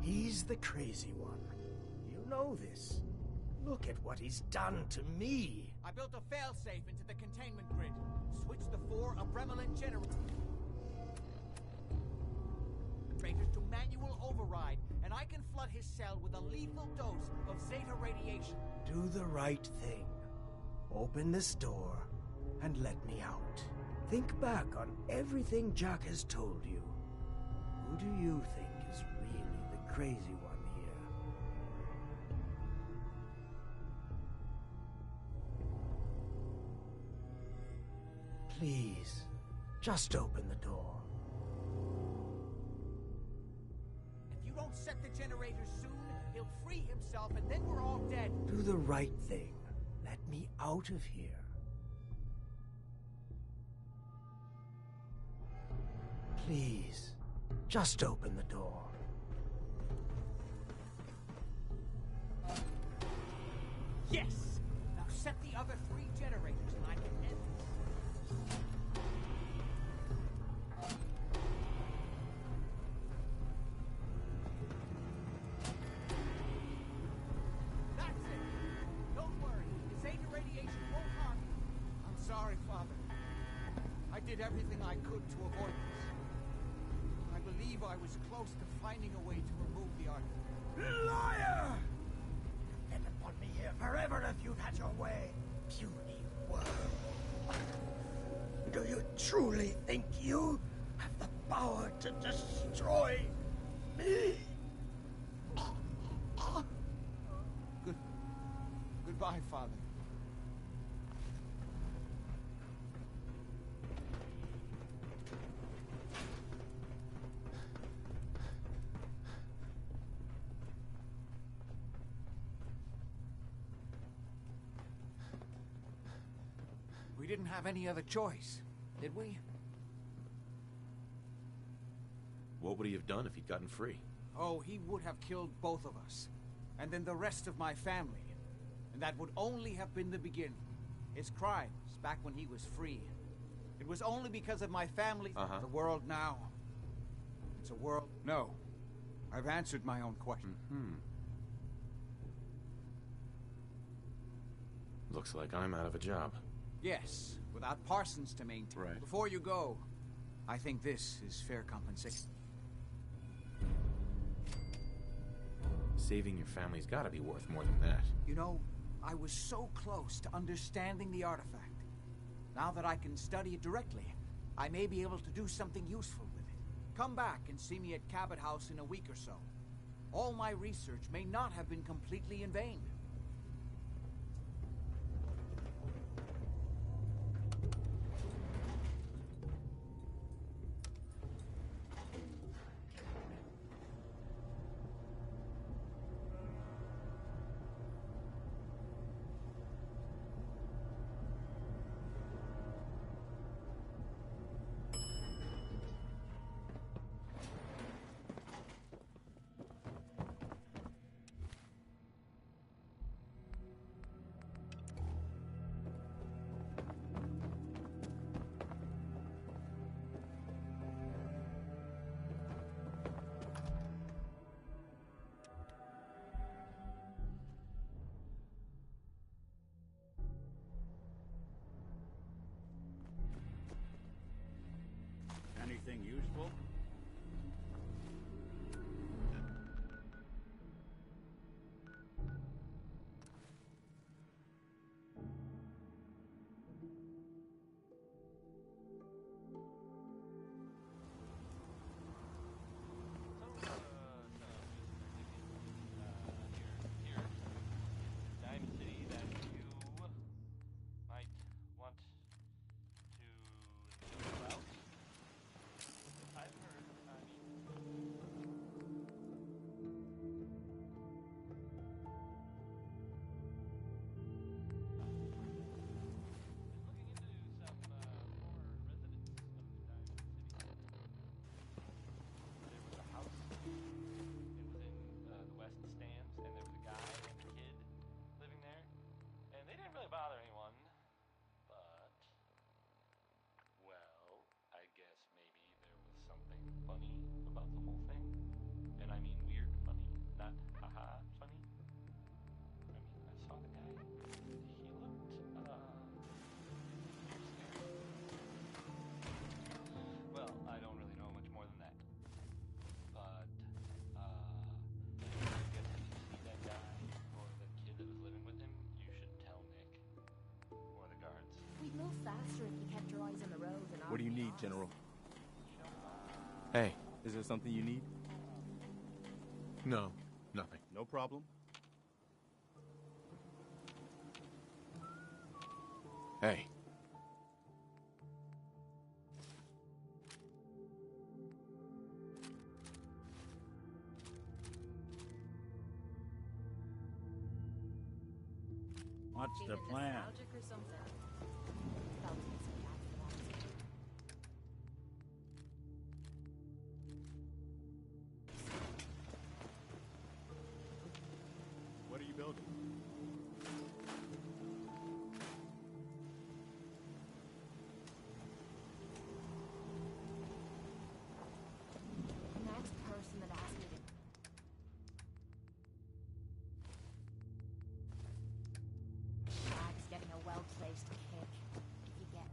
He's the crazy one. You know this. Look at what he's done to me. I built a failsafe into the containment grid. Switched the 4 Abremelin generators to manual override, and I can flood his cell with a lethal dose of Zeta radiation. Do the right thing. Open this door and let me out. Think back on everything Jack has told you. Who do you think is really the crazy one here? Please, just open the door. If you don't set the generators soon, he'll free himself and then we're all dead. Do the right thing. Let me out of here. Please, just open the door. Yes! Now set the other 3 generators and I can end this. That's it! Don't worry, the Zeta radiation won't harm you. I'm sorry, Father. I did everything I could to avoid this. I believe I was close to finding a way to remove the artifact. Liar! Depend upon me here forever if you'd had your way. Puny worm. Do you truly think you have the power to destroy me? Goodbye, Father. We didn't have any other choice, did we? What would he have done if he'd gotten free? Oh, he would have killed both of us. And then the rest of my family. And that would only have been the beginning. His crimes, back when he was free. It was only because of my family. The world now. It's a world... No. I've answered my own question. Looks like I'm out of a job. Yes, without Parsons to maintain. Right. Before you go, I think this is fair compensation. Saving your family's gotta be worth more than that. You know, I was so close to understanding the artifact. Now that I can study it directly, I may be able to do something useful with it. Come back and see me at Cabot House in a week or so. All my research may not have been completely in vain. faster if you kept your eyes on the road and What do you need, General? Hey, is there something you need? No, nothing. No problem. Hey. What's the plan? Nostalgic or something? Felt it so bad for that. What are you building? The next person that asked me to Dad's getting a well-placed kick. If you get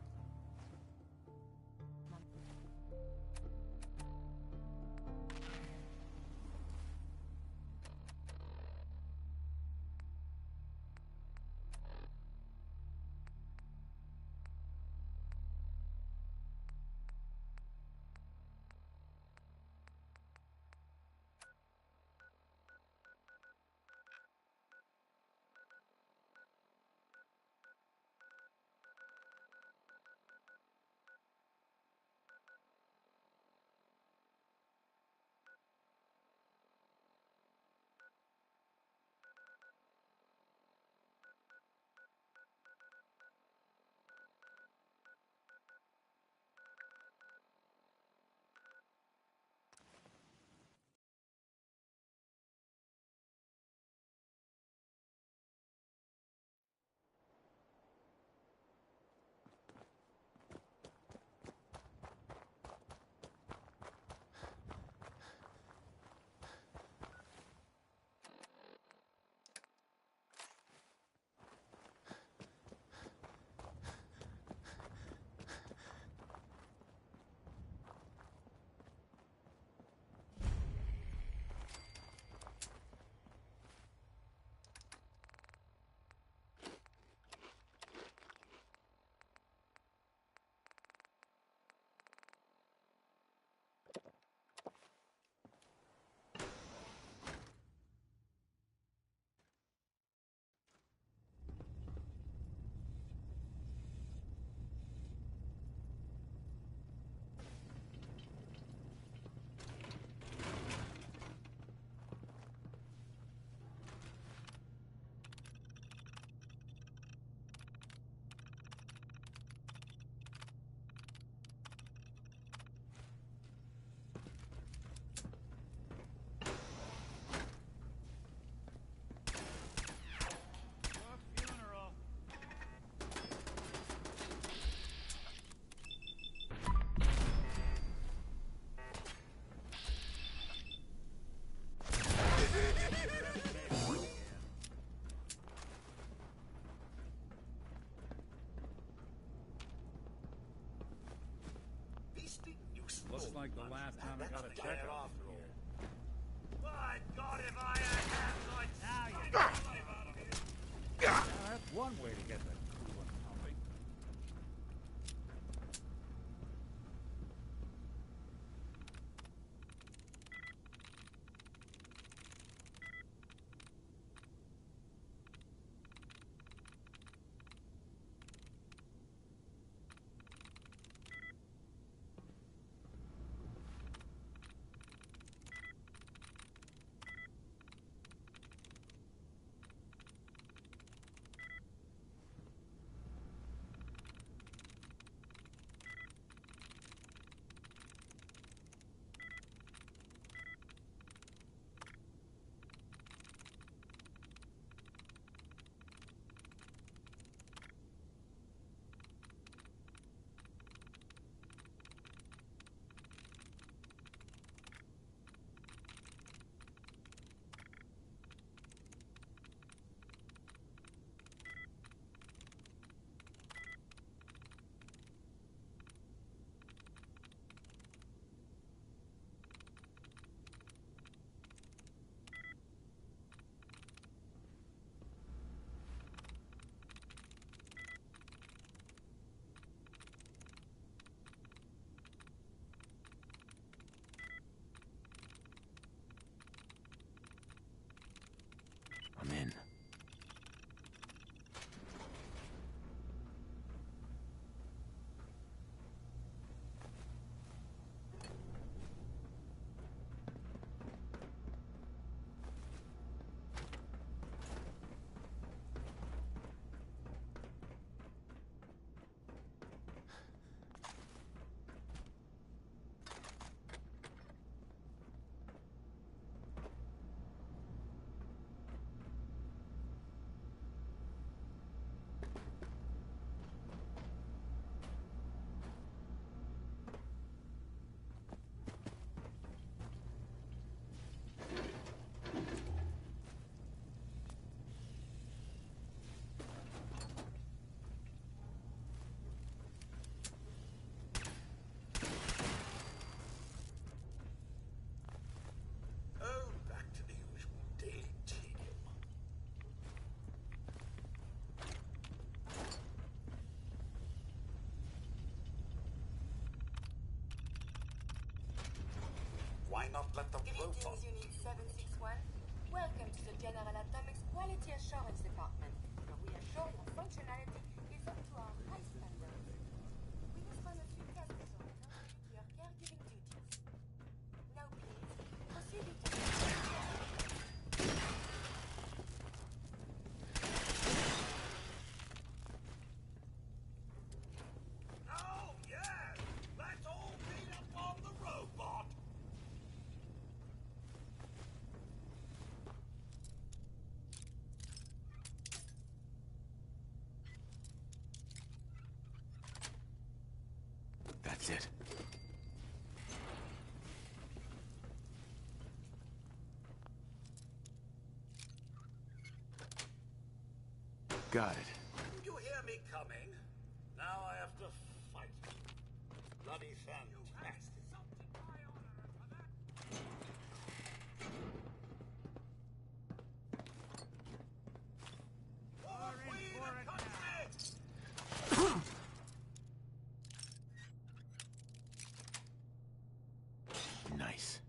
Looks like the last time I got a checkup. My God, if I had half like now, you That's one way to get the coolant pumping. not let the robot... Greetings, Unit 761. Welcome to the General Atomics Quality Assurance Department, where we assure your functionality is up to our high standards. We must run a few tests on your caregiving duties. Now, please, proceed to the... Oh, yes! Let's all beat up on the robot! That's it. Got it. You hear me coming? Now I have to fight. Bloody fantastic. Nice.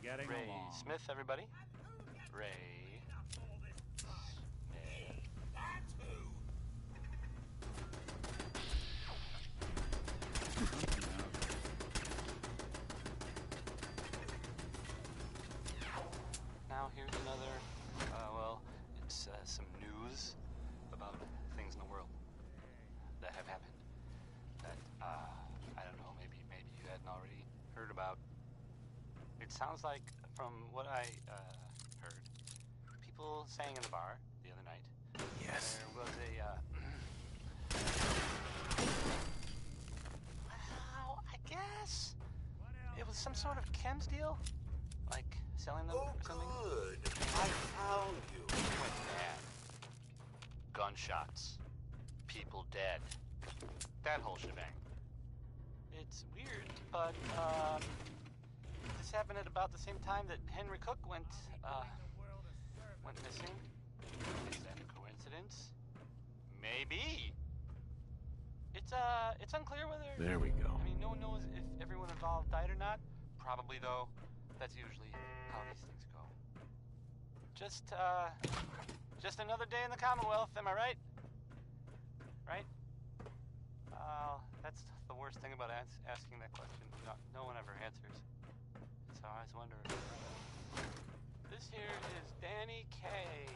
Getting Ray along. Smith, everybody. Ray. Now here's another, well, it's some news about things in the world that have happened that, I don't know, maybe you hadn't already heard about. It sounds like, from what I heard, people sang in the bar the other night. Yes. There was a, well, I guess it was some sort of chems deal, like selling them or something. Good. I found you. It went bad. Gunshots. People dead. That whole shebang. It's weird, but, this happened at about the same time that Henry Cook went missing. Is that a coincidence? Maybe. It's unclear whether... There we go. I mean, no one knows if everyone involved died or not. Probably, though. That's usually how these things go. Just another day in the Commonwealth, am I right? Right? That's the worst thing about asking that question. No one ever answers. So I was wondering. This here is Danny K.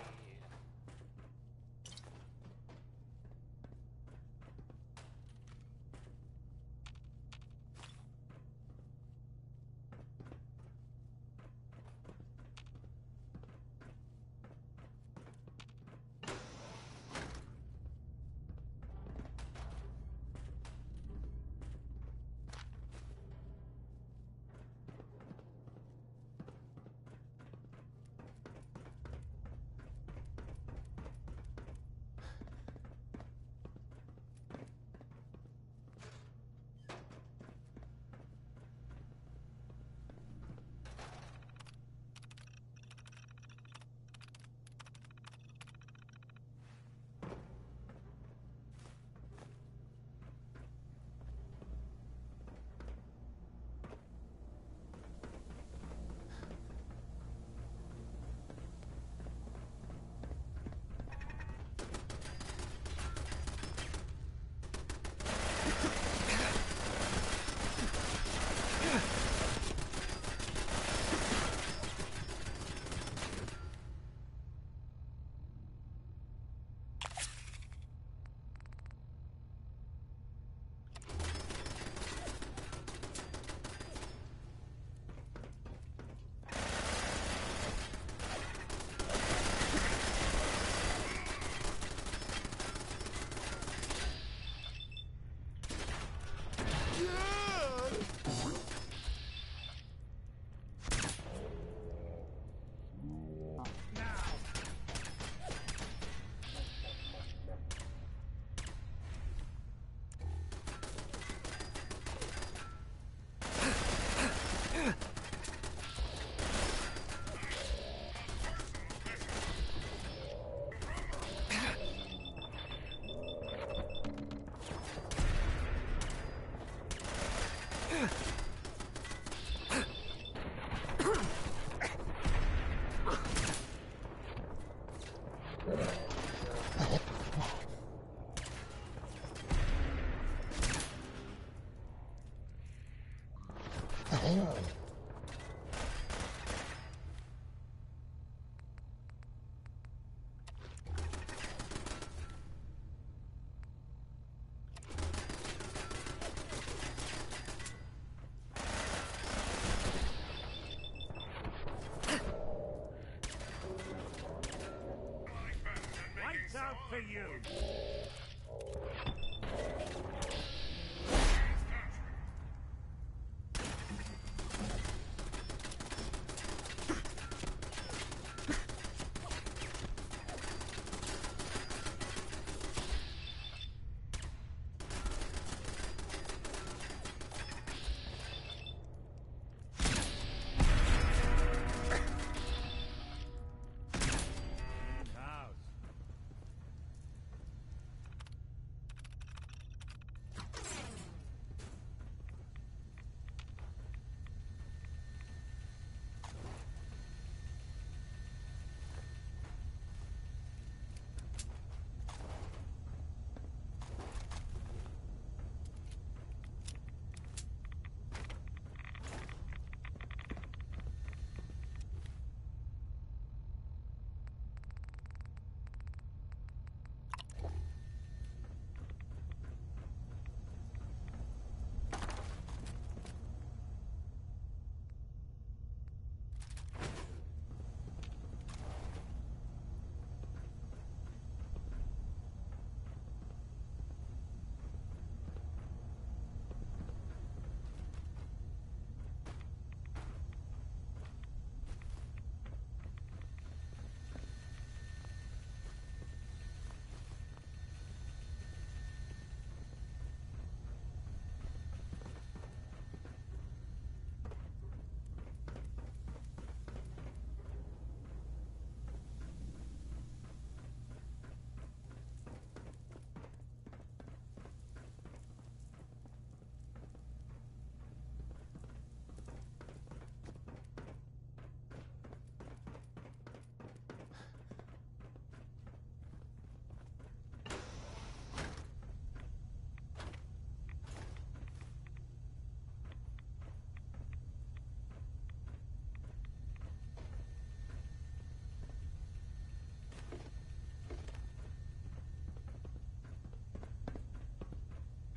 to you!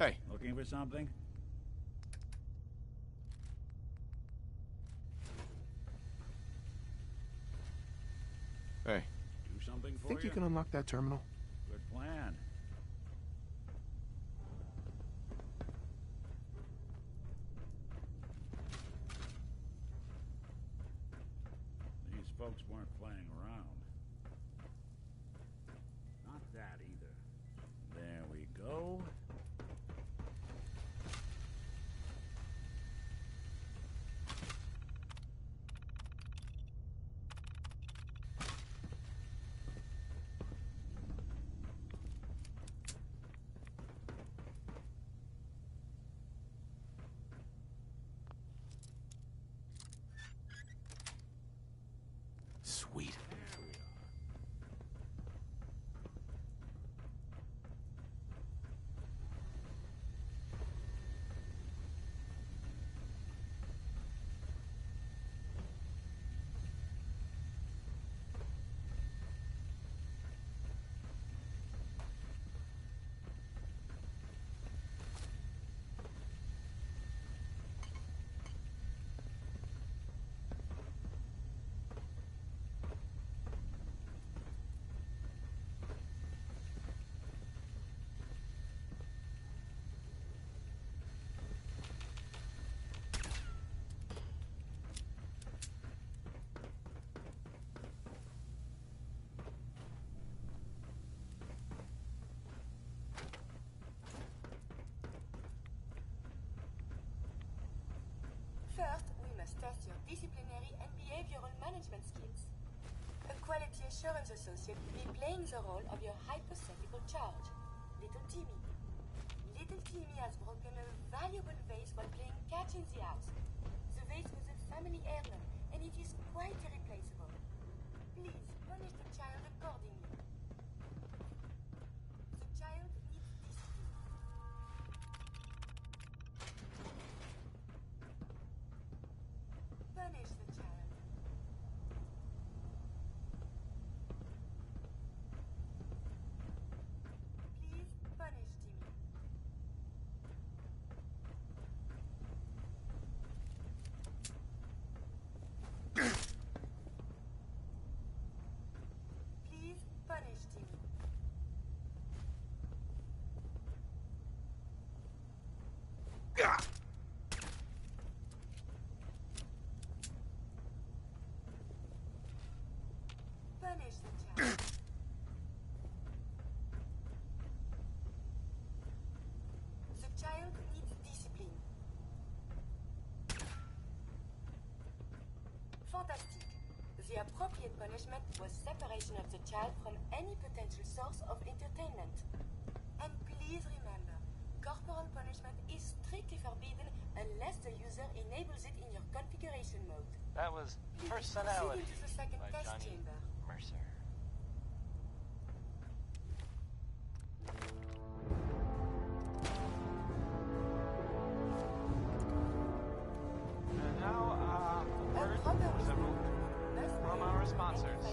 Hey. Looking for something? Hey. Do something for Think you can unlock that terminal? Good plan. These folks weren't playing around. Not that either. There we go. Sweet. First, we must test your disciplinary and behavioral management skills. A quality assurance associate will be playing the role of your hypothetical charge, Little Timmy. Little Timmy has broken a valuable vase while playing catch in the house. The vase was a family heirloom, and it is quite irreplaceable. Please punish the child accordingly. The child needs discipline. Punish the child. Please punish Timmy. Fantastic. The appropriate punishment was separation of the child from any potential source of entertainment. And please remember, corporal punishment is strictly forbidden unless the user enables it in your configuration mode. That was Please Personality proceed into the second by test Johnny chamber. Mercer. And now, a word from our sponsors.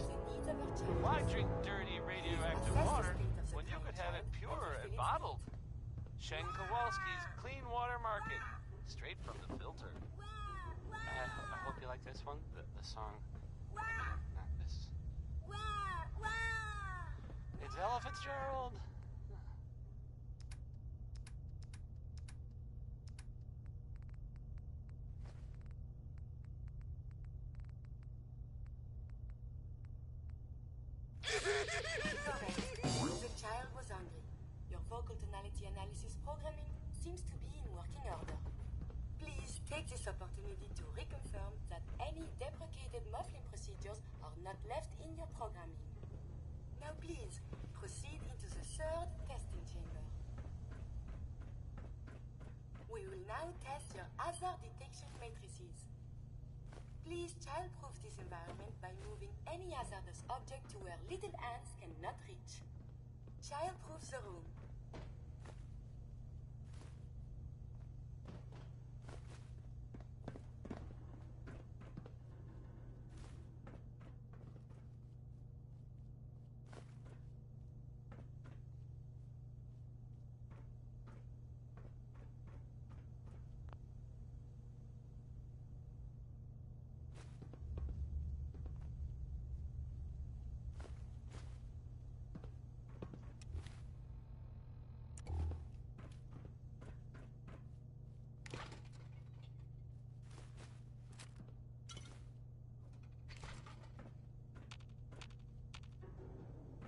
Why drink dirty radioactive water when you could have it pure and bottled? Shen Kowalski's Clean Water Market, straight from the filter. I hope you like this one, the song. Not this. It's Ella Fitzgerald. Correct. The child was hungry. Your vocal tonality analysis programming seems to be in working order. Please take this opportunity to reconfirm that any deprecated muffling procedures are not left in your programming. Now please, proceed into the third testing chamber. We will now test your hazard detection matrices. Please child-proof this environment by moving any hazardous object to where little hands cannot reach. Child-proof the room.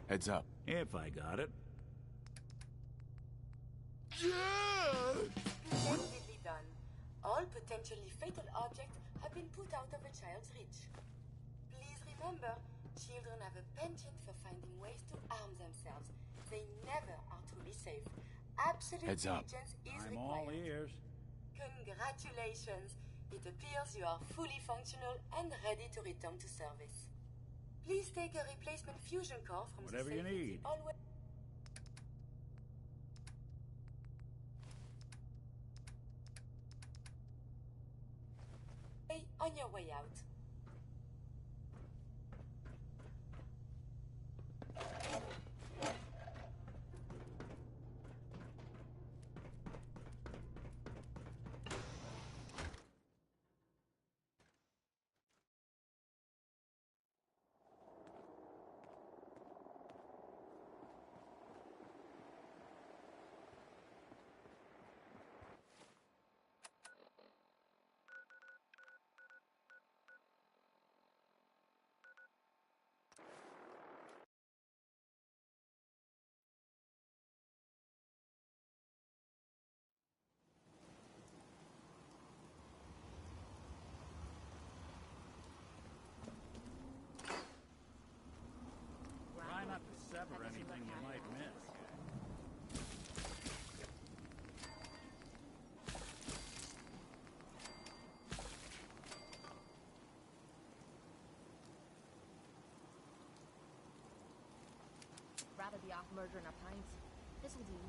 Heads up. If I got it. Splendidly done. All potentially fatal objects have been put out of a child's reach. Please remember, children have a penchant for finding ways to harm themselves. They never are truly safe. Absolute Heads up. diligence is I'm all required. ears. Congratulations. It appears you are fully functional and ready to return to service. Please take a replacement fusion core from Whatever the you safe in the need. hallway. On your way out. Try not to sever anything you might miss. Rather be off murdering our pints. This'll do.